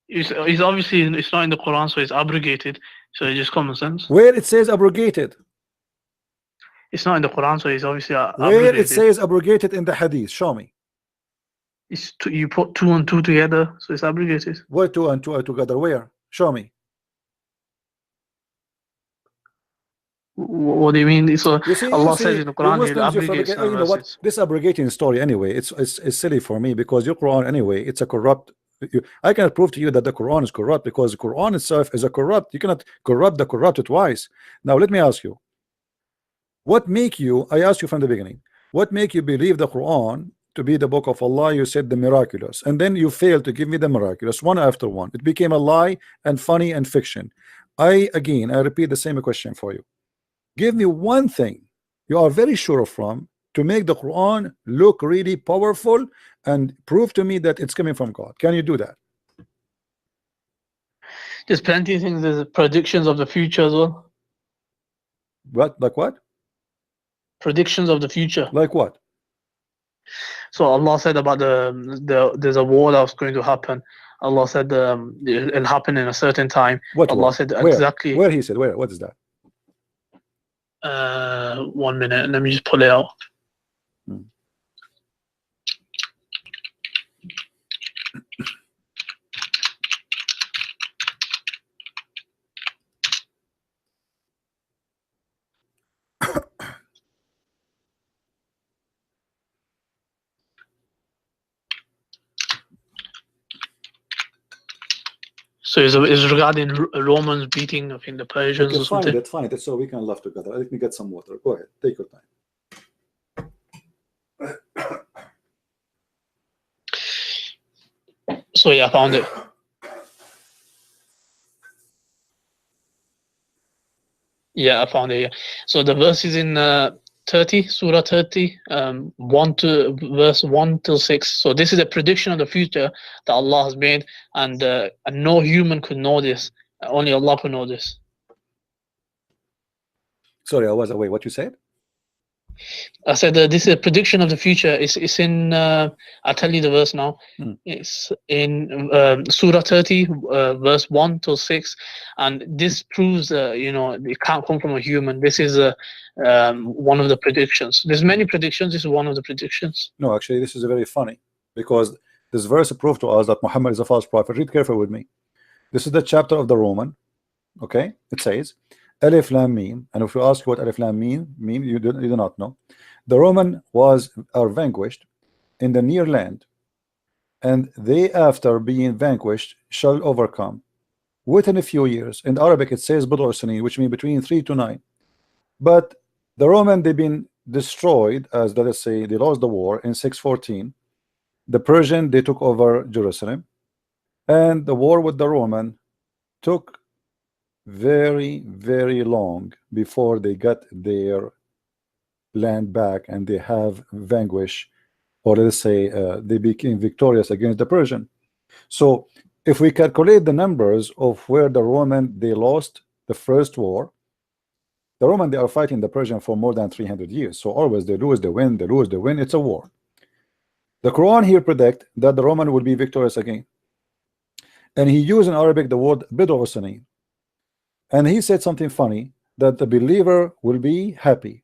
B: It's obviously it's not in the Quran, so it's abrogated. So it's just common sense.
A: Where it says abrogated?
B: It's not in the Quran, so it's obviously
A: Where
B: abrogated.
A: it says abrogated in the Hadith? Show me.
B: You put 2 and 2 together, so it's abrogated.
A: Where 2 and 2 are together? Where? Show me.
B: What do you mean? So Allah says in the
A: you
B: Quran, He
A: Muslims, you
B: abrogates
A: forget.
B: some
A: You know what?
B: verses.
A: This abrogating story anyway. It's silly for me because your Quran anyway. It's a corrupt. I cannot prove to you that the Quran is corrupt because the Quran itself is a corrupt. You cannot corrupt the corrupted twice. Now let me ask you. What make you? I asked you from the beginning. What make you believe the Quran to be the book of Allah? You said the miraculous, and then you failed to give me the miraculous one after one. It became a lie and funny and fiction. I repeat the same question for you. Give me one thing you are very sure from to make the Quran look really powerful and prove to me that it's coming from God. Can you do that?
B: There's plenty of things. There's predictions of the future as well.
A: What? Like what?
B: Predictions of the future.
A: Like what?
B: So Allah said about there's a war that was going to happen. Allah said it'll happen in a certain time.
A: What
B: Allah
A: war?
B: said
A: Where?
B: exactly.
A: Where He said? Where? What is that?
B: 1 minute. Let me just pull it out. So it's regarding Romans beating, I think, the Persians
A: Okay,
B: or something.
A: find it so we can laugh together. Let me get some water. Go ahead, take your time.
B: So yeah, I found it. Yeah, I found it. Yeah. So the verse is in 30, Surah 30, 1 to verse 1 till 6. So this is a prediction of the future that Allah has made, and no human could know this. Only Allah could know this.
A: Sorry, I was away. What you said?
B: I said this is a prediction of the future. It's in. I'll tell you the verse now. It's in Surah 30, verse 1 till 6, and this proves it can't come from a human. This is one of the predictions. There's many predictions. This is one of the predictions.
A: No, actually, this is very funny because this verse proved to us that Muhammad is a false prophet. Read carefully with me. This is the chapter of the Roman. Okay, it says Alif Lam Mim, and if you ask what Alif Lam Mim, you do not know. The Roman are vanquished in the near land, and they, after being vanquished, shall overcome within a few years. In Arabic, it says Bid'u Sinin, which means between 3 to 9. But the Roman, they've been destroyed, as let us say, they lost the war in 614. The Persian, they took over Jerusalem, and the war with the Roman took very, very long before they got their land back, and they have vanquished or let's say they became victorious against the Persian. So if we calculate the numbers of where the Roman they lost the first war, the Roman they are fighting the Persian for more than 300 years. So always they lose, they win, they lose, they win. It's a war. The Quran here predict that the Roman will be victorious again, and he used in Arabic the word bid'u sanin, and he said something funny that the believer will be happy,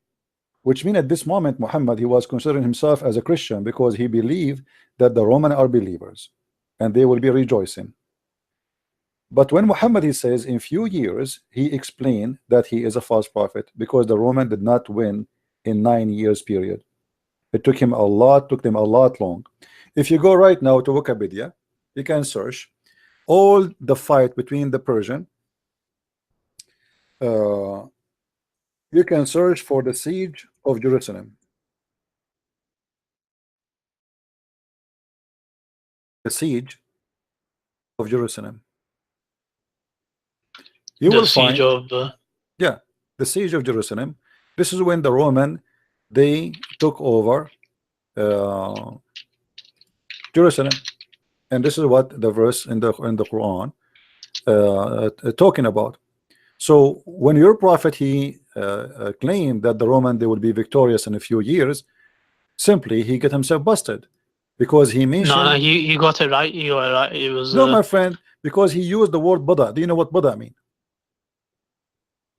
A: which means at this moment Muhammad he was considering himself as a Christian because he believed that the Roman are believers and they will be rejoicing. But when Muhammad he says in few years, he explained that he is a false prophet because the Roman did not win in 9 years period. It took them a lot long. If you go right now to Wikipedia, you can search all the fight between the Persian. You can search for the siege of Jerusalem. The siege of Jerusalem. You
B: The
A: will
B: siege
A: find,
B: of
A: yeah, the siege of Jerusalem. This is when the Roman they took over Jerusalem, and this is what the verse in the Quran talking about. So when your prophet he claimed that the Roman they will be victorious in a few years, simply he get himself busted because he
B: no,
A: mentioned
B: he got it right. You were right. It was
A: no, my friend, because he used the word Buddha. Do you know what Buddha mean?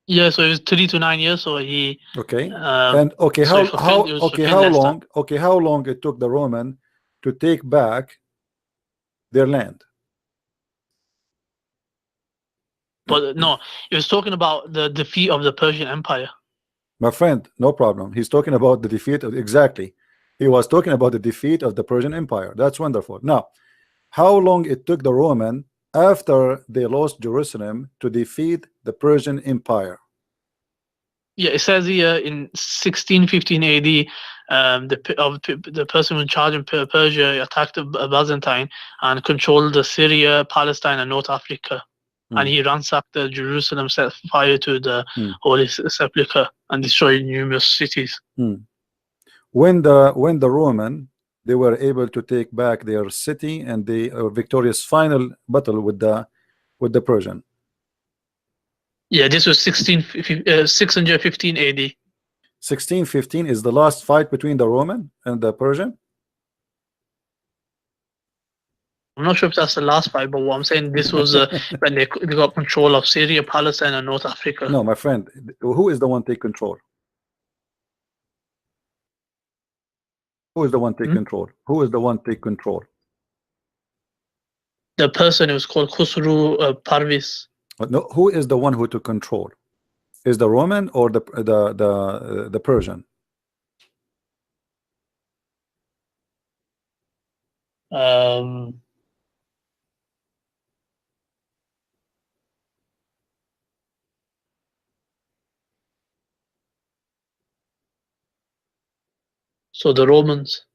B: yeah. So it was 3 to 9 years. So he
A: Okay,
B: um,
A: and okay,
B: so he fulfilled. It was fulfilled
A: how
B: less time.
A: long? Okay, how long it took the Roman to take back their land?
B: But no, he was talking about the defeat of the Persian Empire.
A: My friend, no problem. He's talking about the defeat of exactly. He was talking about the defeat of the Persian Empire. That's wonderful. Now, how long it took the Roman after they lost Jerusalem to defeat the Persian Empire?
B: Yeah, it says here in 1615 AD, the person in charge of Persia attacked Byzantine and controlled the Syria, Palestine, and North Africa. And he ransacked the Jerusalem, set fire to the Holy Sepulchre, and destroyed numerous cities.
A: When the Roman they were able to take back their city and the victorious final battle with the Persian.
B: Yeah, this was 615 AD.
A: 1615 is the last fight between the Roman and the Persian.
B: I'm not sure if that's the last fight, but what I'm saying, this was when they got control of Syria, Palestine, and North Africa.
A: No, my friend, who is the one take control? Who is the one take control? Who is the one take control?
B: The person who was called Khusru Parvis.
A: No, who is the one who took control? Is the Roman or the Persian?
B: So the Romans.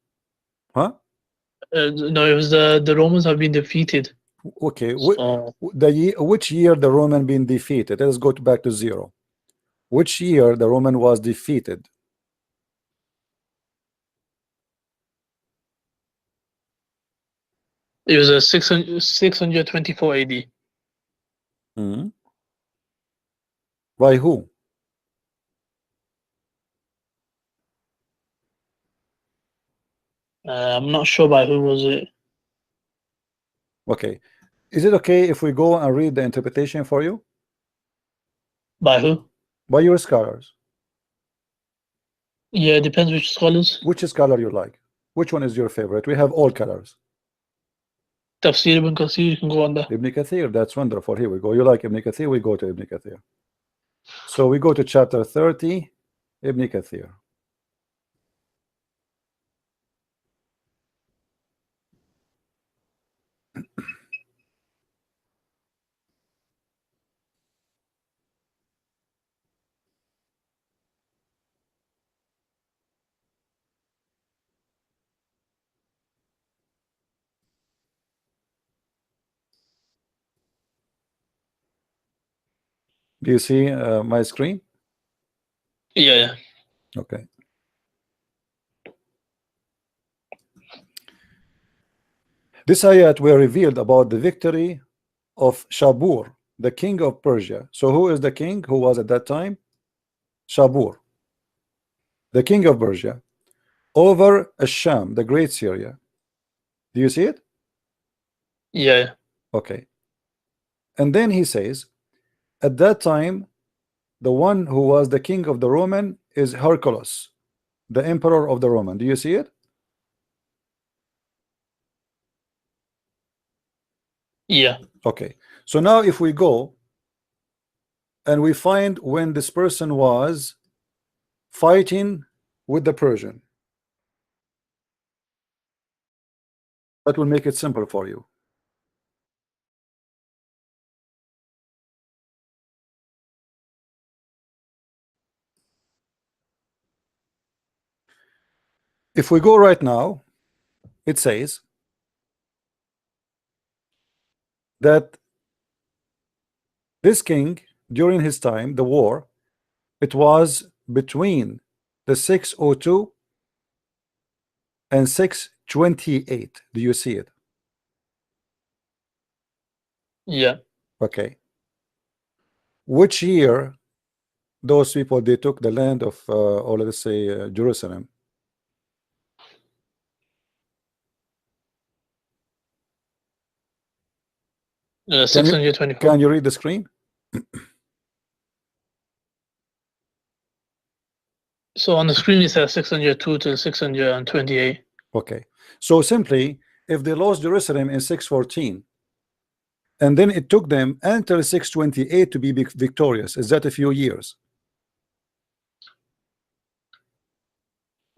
A: Huh?
B: No, it was the Romans have been defeated.
A: Okay,
B: So,
A: which year the Roman been defeated? Let's go back to zero. Which year the Roman was defeated?
B: it was a 624 AD.
A: By who?
B: I'm not sure by who was it.
A: Okay, is it okay if we go and read the interpretation for you?
B: By who?
A: By your scholars.
B: Yeah, it depends which scholars.
A: Which scholar you like? Which one is your favorite? We have all colors.
B: Tafsir ibn Kathir, you can go on there.
A: Ibn Kathir, that's wonderful. Here we go. You like Ibn Kathir? We go to Ibn Kathir. So we go to chapter 30, Ibn Kathir. Do you see my screen?
B: Yeah.
A: Okay. This ayat were revealed about the victory of Shabur, the king of Persia. So who is the king who was at that time? Shabur, the king of Persia, over Asham, the great Syria. Do you see it?
B: Yeah.
A: Okay. And then he says, at that time, the one who was the king of the Roman is Hercules, the emperor of the Roman. Do you see it?
B: Yeah.
A: Okay. So now if we go and we find when this person was fighting with the Persian, that will make it simple for you. If we go right now, it says that this king, during his time, the war, it was between the 602 and 628. Do you see it?
B: Yeah.
A: Okay. Which year those people they took the land of or let's say Jerusalem? Can you
B: 624.
A: can you read the screen?
B: So on the screen it says 602 to 628.
A: Okay. So simply, if they lost Jerusalem in 614, and then it took them until 628 to be victorious, is that a few years?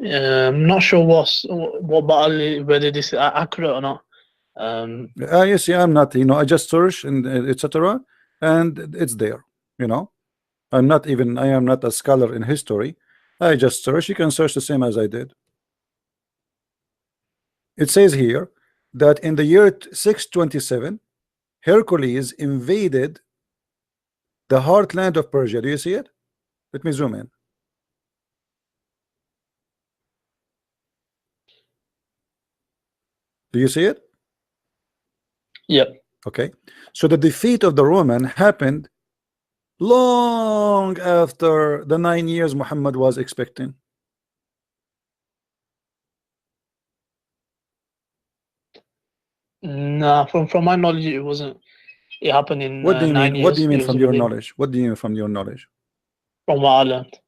B: I'm not sure what battle, whether this is accurate or not.
A: You see, I'm not, I just search and etc. and it's there. I am not a scholar in history. I just search. You can search the same as I did. It says here that in the year 627, Hercules invaded the heartland of Persia. Do you see it? Let me zoom in. Do you see it?
B: Yep.
A: Okay. So the defeat of the Roman happened long after the 9 years Muhammad was expecting.
B: Nah, from my knowledge, it wasn't. It happened in
A: What do you
B: 9
A: mean? What do
B: years.
A: you mean
B: It was
A: from your
B: within,
A: knowledge? What do you mean from your knowledge?
B: from what I learned.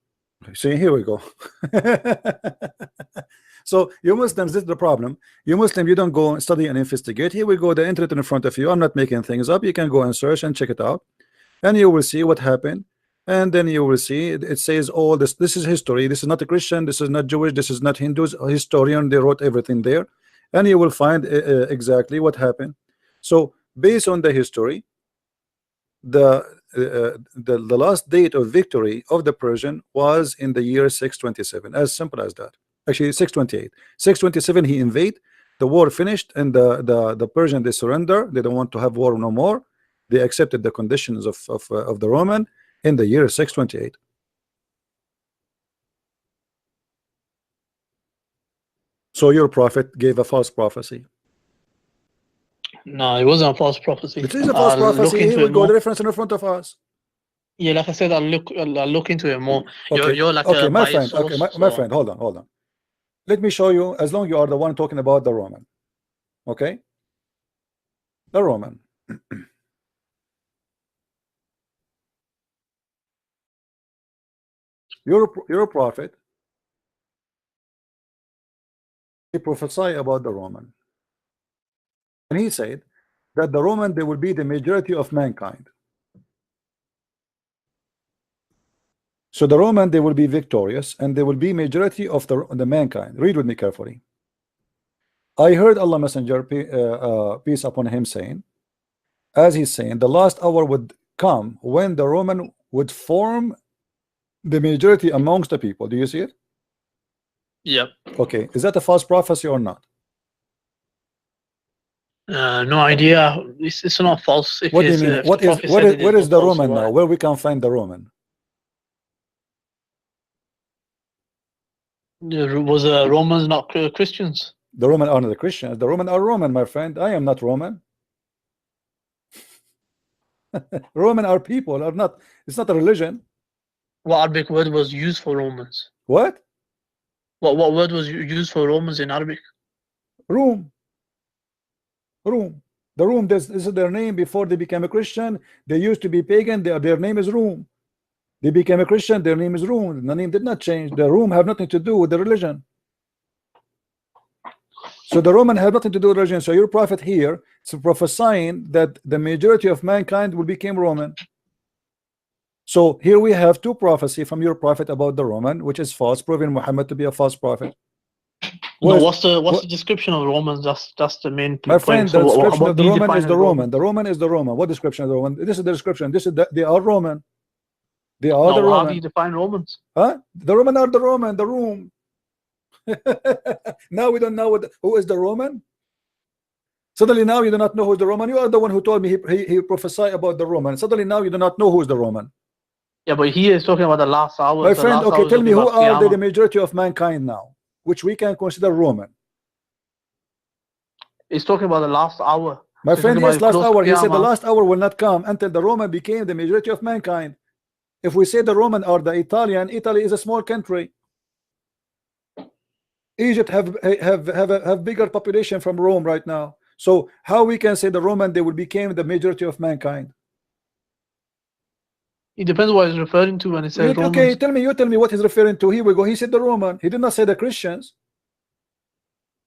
A: See, here we go. So you Muslims, this is the problem. You Muslim, you don't go and study and investigate. Here we go, the internet in front of you. I'm not making things up. You can go and search and check it out, and you will see what happened. And then you will see it says all this. This is history. This is not a Christian. This is not Jewish. This is not Hindus. A historian. They wrote everything there, and you will find exactly what happened. So based on the history, the last date of victory of the Persian was in the year 627. As simple as that. Actually 628. 627 he invade, the war finished, and the Persian, they surrender. They don't want to have war no more. They accepted the conditions of the Roman in the year 628. So your prophet gave a false prophecy.
B: No, it wasn't a false prophecy.
A: It is a false
B: I'll
A: prophecy.
B: look into
A: Here we
B: it
A: go,
B: more.
A: the reference in front of us.
B: Yeah, like I said, I'll look into it more.
A: Okay.
B: You're like
A: Okay,
B: a
A: my
B: biased
A: friend.
B: source,
A: Okay, my
B: so
A: friend, hold on. Let me show you, as long you are the one talking about the Roman. Okay? The Roman. You're a prophet. He prophesied about the Roman. And he said that the Roman, they will be the majority of mankind. So the Roman, they will be victorious, and they will be majority of the mankind. Read with me carefully. I heard Allah Messenger, peace upon him, saying, as he's saying, the last hour would come when the Roman would form the majority amongst the people. Do you see it?
B: yep.
A: Okay, is that a false prophecy or not?
B: No idea. It's not false. If
A: What do you
B: it's,
A: mean?
B: if the prophet said it,
A: Where
B: it's
A: is
B: not
A: the
B: false, so
A: Roman now?
B: why?
A: Where we can find the Roman?
B: Was Romans not Christians?
A: The Roman are not the Christians. The Roman are Roman, my friend. I am not Roman. Roman are people, are not. It's not a religion.
B: What Arabic word was used for Romans?
A: What?
B: What word was used for Romans in Arabic?
A: Rome. Rome. The Rome, this is their name before they became a Christian. They used to be pagan. Their name is Rome. They became a Christian. Their name is Rome. The name did not change. The Rome have nothing to do with the religion. So the Roman have nothing to do with religion. So your prophet here is prophesying that the majority of mankind will become Roman. So here we have two prophecy from your prophet about the Roman, which is false, proving Muhammad to be a false prophet.
B: What's the description of Romans? That's the main point.
A: My friend,
B: So
A: the description of the
B: do you
A: Roman
B: define
A: is the
B: as
A: Roman. The Roman is the Roman. What description of the Roman? This is the description. This is they are Roman. They are the
B: How
A: Roman.
B: do you define Romans?
A: Huh? The Roman are the Roman. The Rome. Now we don't know who is the Roman. Suddenly now you do not know who is the Roman. You are the one who told me he prophesied about the Roman. Suddenly now you do not know who is the Roman.
B: Yeah, but he is talking about the last hour.
A: My friend, okay, tell me who are the majority of mankind now, which we can consider Roman.
B: He's talking about the last hour.
A: My friend, yes, last hour. He said the last hour will not come until the Roman became the majority of mankind. If we say the Roman or the Italian, Italy is a small country. Egypt have bigger population from Rome right now. So how we can say the Roman they will become the majority of mankind?
B: It depends what he's referring to when he says Romans.
A: Okay, you tell me what he's referring to. Here we go. He said the Roman. He did not say the Christians.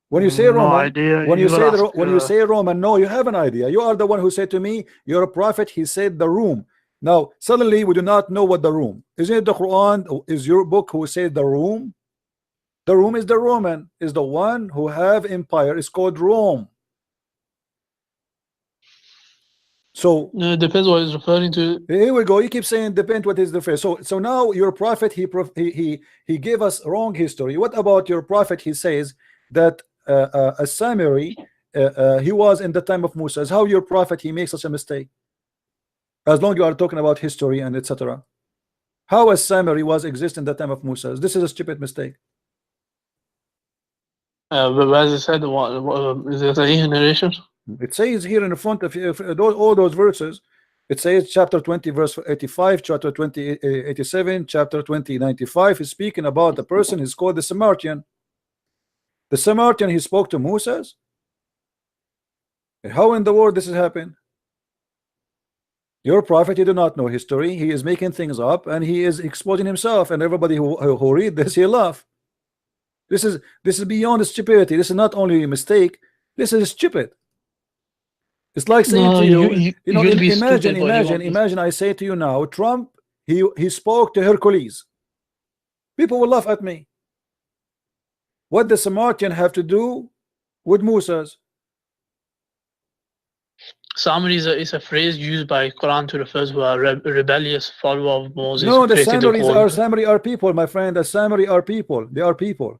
A: When you say Roman, when you say Roman, no, you have an idea. You are the one who said to me, you're a prophet. He said the Rome. Now suddenly we do not know what the Rome. Isn't it the Quran? Is your book who said the Rome? The Rome is the Roman, is the one who have empire. It's called Rome. So
B: no, it depends what he's referring to.
A: Here we go. You keep saying depend what is the first. So now your prophet he gave us wrong history. What about your prophet? He says that a Samari he was in the time of Moses. How your prophet he makes such a mistake? As long you are talking about history and etc. How a Samari was exist in the time of Moses? This is a stupid mistake.
B: But as I said, is there a narration?
A: It says here in the front of all those verses, it says chapter 20 verse 85, chapter 20 87, chapter 20 95 is speaking about the person is called the Samaritan. The Samaritan he spoke to Moses. How in the world this has happened? Your prophet, he do not know history. He is making things up and he is exposing himself, and everybody who read this he laugh. This is beyond stupidity. This is not only a mistake, this is stupid. It's like saying to you, imagine I say to you now, Trump, he spoke to Hercules. People will laugh at me. What does Samaritan have to do with Moses?
B: Samari is a phrase used by Quran to refer to a rebellious follower of Moses.
A: No, the Samari are people, my friend. The Samari are people. They are people.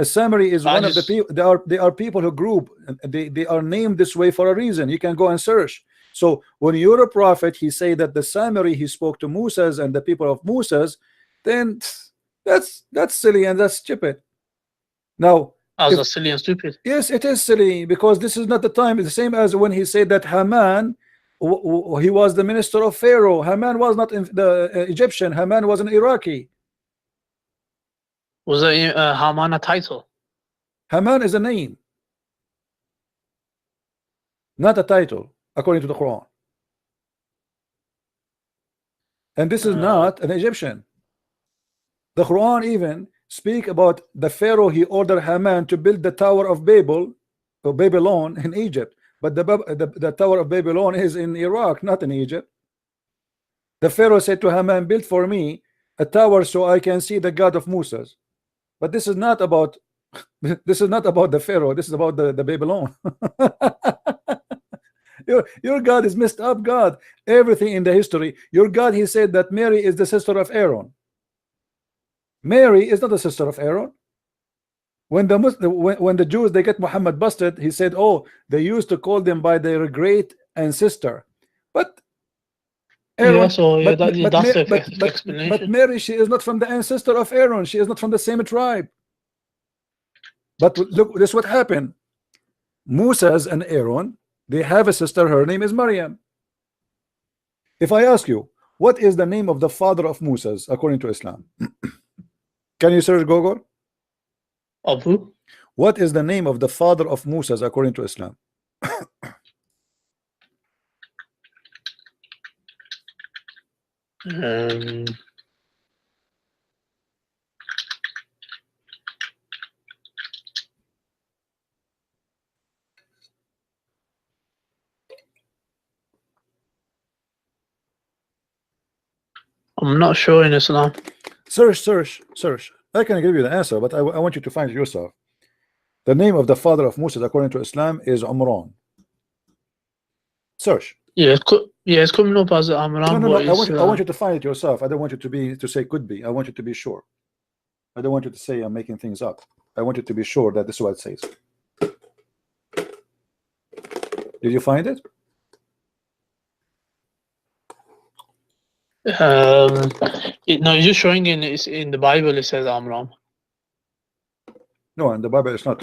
A: A Samari is one of the people. They are people who group. They are named this way for a reason. You can go and search. So when you're a prophet, he say that the Samari he spoke to Moses and the people of Moses, then that's silly and that's stupid. Now,
B: that's silly and stupid.
A: Yes, it is silly because this is not the time. It's the same as when he said that Haman, he was the minister of Pharaoh. Haman was not the Egyptian. Haman was an Iraqi.
B: Was Haman a title?
A: Haman is a name, not a title, according to the Quran. And this is not an Egyptian. The Quran even speak about the Pharaoh. He ordered Haman to build the Tower of Babel, or Babylon, in Egypt. But the Tower of Babylon is in Iraq, not in Egypt. The Pharaoh said to Haman, build for me a tower so I can see the God of Moses. But this is not about the Pharaoh. This is about the Babylon. Your God is messed up God. Everything in the history, your God, he said that Mary is the sister of Aaron. Mary is not the sister of Aaron. When the Jews they get Muhammad busted, he said, oh, they used to call them by their great ancestor. But Aaron,
B: that's the explanation.
A: But Mary, she is not from the ancestor of Aaron. She is not from the same tribe. But look, this what happened. Moses and Aaron, they have a sister. Her name is Maryam. If I ask you, what is the name of the father of Moses according to Islam? Can you search Google?
B: Of who?
A: What is the name of the father of Moses according to Islam?
B: Um, I'm not sure in Islam.
A: Search. I can give you the answer, but I want you to find it yourself. The name of the father of Moses according to Islam is Umran. Search.
B: Yeah, it's coming up as Amram,
A: No.
B: but
A: I want you to find it yourself. I don't want you to say could be. I want you to be sure. I don't want you to say I'm making things up. I want you to be sure that this is what it says. Did you find it?
B: no, it's just showing in the Bible. It says Amram.
A: No, in the Bible it's not.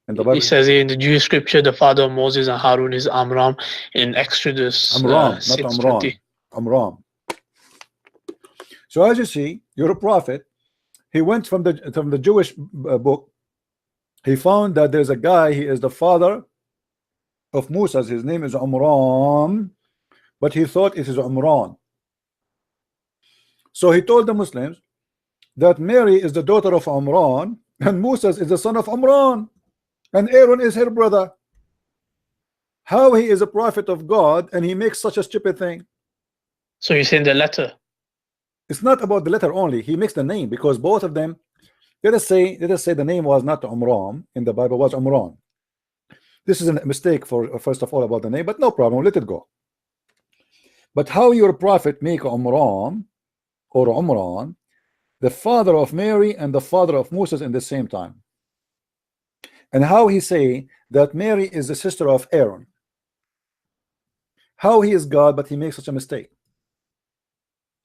A: In the Bible,
B: It says in the Jewish scripture, the father of Moses and Harun is Amram in Exodus
A: Amram, not
B: 6:20.
A: Amram. So as you see, you're a prophet. He went from the Jewish book. He found that there's a guy. He is the father of Moses. His name is Amram, but he thought it is Umran. So he told the Muslims that Mary is the daughter of Umran and Moses is the son of Umran and Aaron is her brother. How he is a prophet of God and he makes such a stupid thing?
B: So you're saying the letter?
A: It's not about the letter only. He makes the name, because both of them, let us say the name was not Umran in the Bible, was Umran. This is a mistake for first of all about the name, but no problem, let it go. But how your prophet make Umran or Umran the father of Mary and the father of Moses in the same time? And how he say that Mary is the sister of Aaron? How he is God but he makes such a mistake?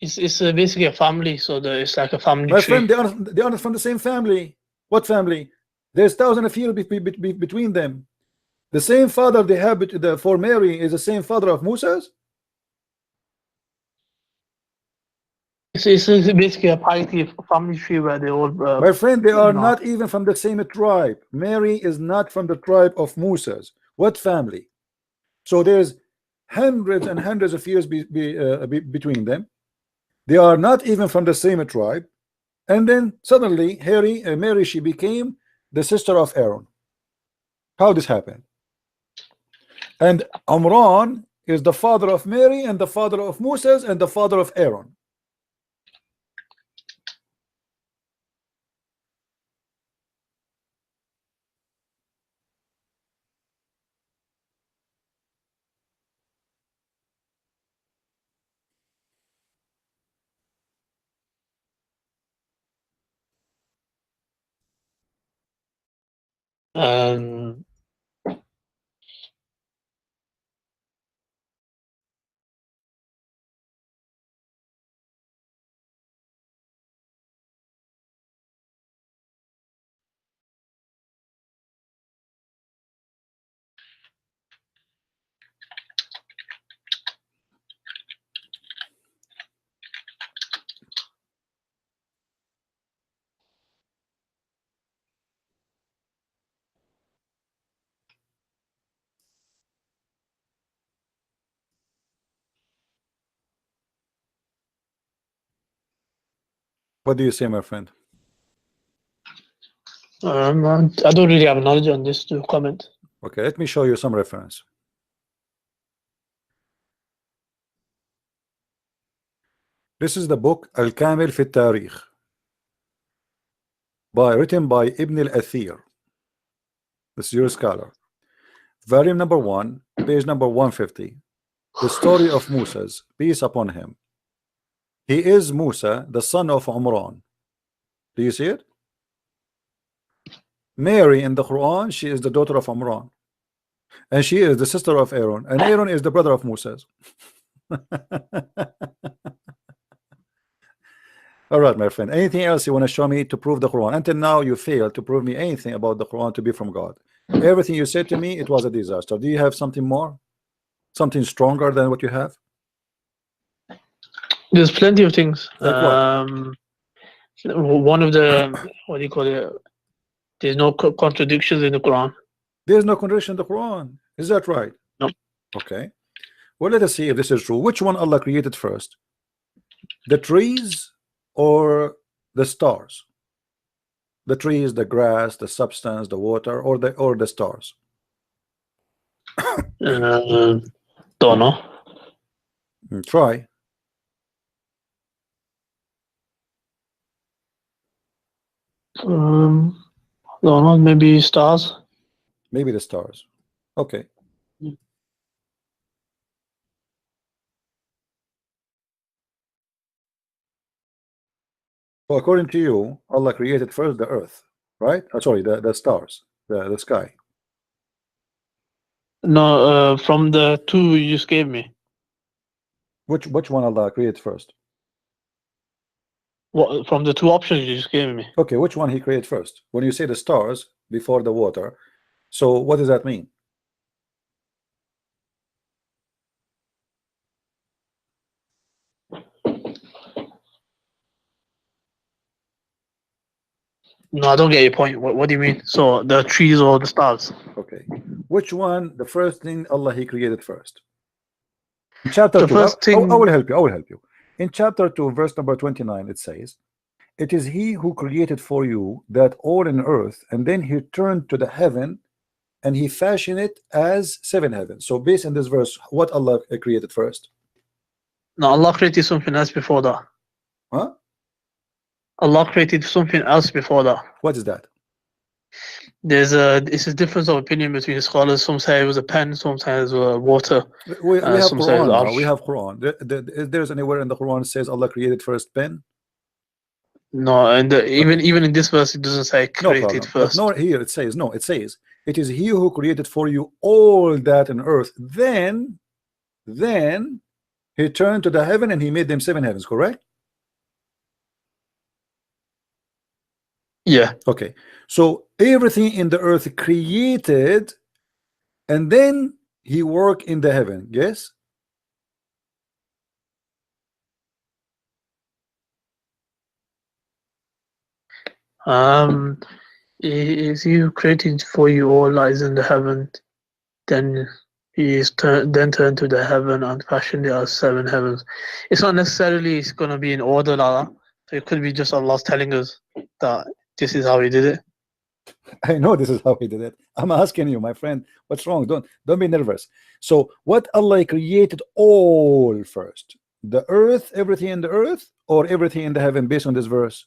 B: It's basically a family, so it's like a family
A: My
B: tree.
A: friend, they are not from the same family. What family? There's thousands of years between them. The same father they have for Mary is the same father of Moses.
B: It's basically a piety family tree where they all.
A: My friend, they are
B: know.
A: not even from the same tribe. Mary is not from the tribe of Moses. What family? So there's hundreds and hundreds of years between them. They are not even from the same tribe. And then suddenly Mary, she became the sister of Aaron. How this happened? And Amran is the father of Mary and the father of Moses and the father of Aaron.
B: Um,
A: What do you say, my friend?
B: I don't really have knowledge on this to comment.
A: Okay, let me show you some reference. This is the book Al-Kamil fi Tarikh, written by Ibn al-Athir. This is your scholar. Volume number 1, page number 150. The story of Moses, peace upon him. He is Musa, the son of Umran. Do you see it? Mary in the Quran, she is the daughter of Umran. And she is the sister of Aaron. And Aaron is the brother of Moses. All right, my friend. Anything else you want to show me to prove the Quran? Until now, you failed to prove me anything about the Quran to be from God. Everything you said to me, it was a disaster. Do you have something more? Something stronger than what you have?
B: There's plenty of things.
A: Like what?
B: One of the, what do you call it? There's no contradictions in the Quran.
A: There's no contradiction in the Quran. Is that right?
B: No.
A: Okay. Well, let us see if this is true. Which one Allah created first? The trees or the stars? The trees, the grass, the substance, the water, or the stars?
B: Don't know.
A: Try.
B: Don't know. Maybe stars.
A: Maybe the stars. Okay. So according to you, Allah created first the earth, right? Sorry, the stars, the sky.
B: No, from the two you just gave me.
A: Which one Allah created first?
B: What, from the two options you just gave me?
A: Okay, which one He created first? When you say the stars before the water, so what does that mean?
B: No, I don't get your point. What do you mean? So the trees or the stars?
A: Okay, which one? The first thing Allah He created first. In chapter
B: The
A: 2,
B: first thing.
A: I will help you. I will help you. In chapter 2, verse number 29, it says, "It is He who created for you that all in earth, and then He turned to the heaven, and He fashioned it as 7 heavens." So, based on this verse, what Allah created first?
B: No, Allah created something else before that.
A: Huh?
B: Allah created something else before that.
A: What is that?
B: It's a difference of opinion between the scholars. Some say it was a pen, some say it was water.
A: We have
B: some say it
A: Quran
B: was
A: now. We
B: arsh.
A: have Quran. Is there's anywhere in the Quran says Allah created first pen?
B: No, and even in this verse it doesn't say
A: No
B: created
A: problem. But
B: first.
A: no, here it says no. It says it is He who created for you all that in earth. Then He turned to the heaven and He made them 7 heavens. Correct?
B: Yeah.
A: Okay. So everything in the earth created, and then He worked in the heaven. Yes.
B: Is He who created for you all that is in the heaven, then He is turned to the heaven and fashioned it as 7 heavens. It's not necessarily it's gonna be in order like that. So it could be just Allah telling us that this is how He did it.
A: I know this is how He did it. I'm asking you, my friend, what's wrong? Don't be nervous. So what Allah created all first? The earth, everything in the earth, or everything in the heaven based on this verse?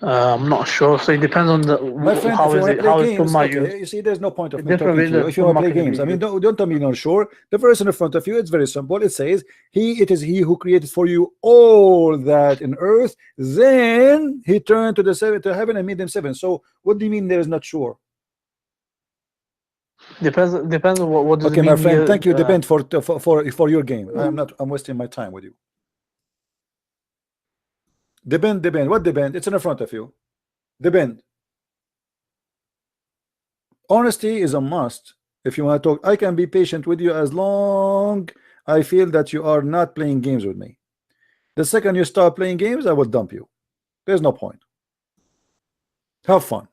B: I'm not sure. So it depends on the
A: My friend,
B: how
A: if you
B: is
A: want
B: it
A: to play
B: how is
A: games,
B: Summa
A: okay,
B: used.
A: you see, there's no point of
B: The
A: me
B: different
A: talking to you.
B: way
A: If you want to play
B: that Summa can
A: games, I
B: be
A: mean,
B: used.
A: don't tell me you're not sure. The verse in front of you, it's very simple. It says, it is He who created for you all that in earth. Then He turned to heaven and made them 7. So what do you mean there is not sure?
B: Depends on what does
A: Okay,
B: it
A: my
B: mean
A: friend,
B: here,
A: thank you. Depend for your game. I'm wasting my time with you. Depend. What depend? It's in front of you. Depend. Honesty is a must. If you want to talk, I can be patient with you as long I feel that you are not playing games with me. The second you start playing games, I will dump you. There's no point. Have fun.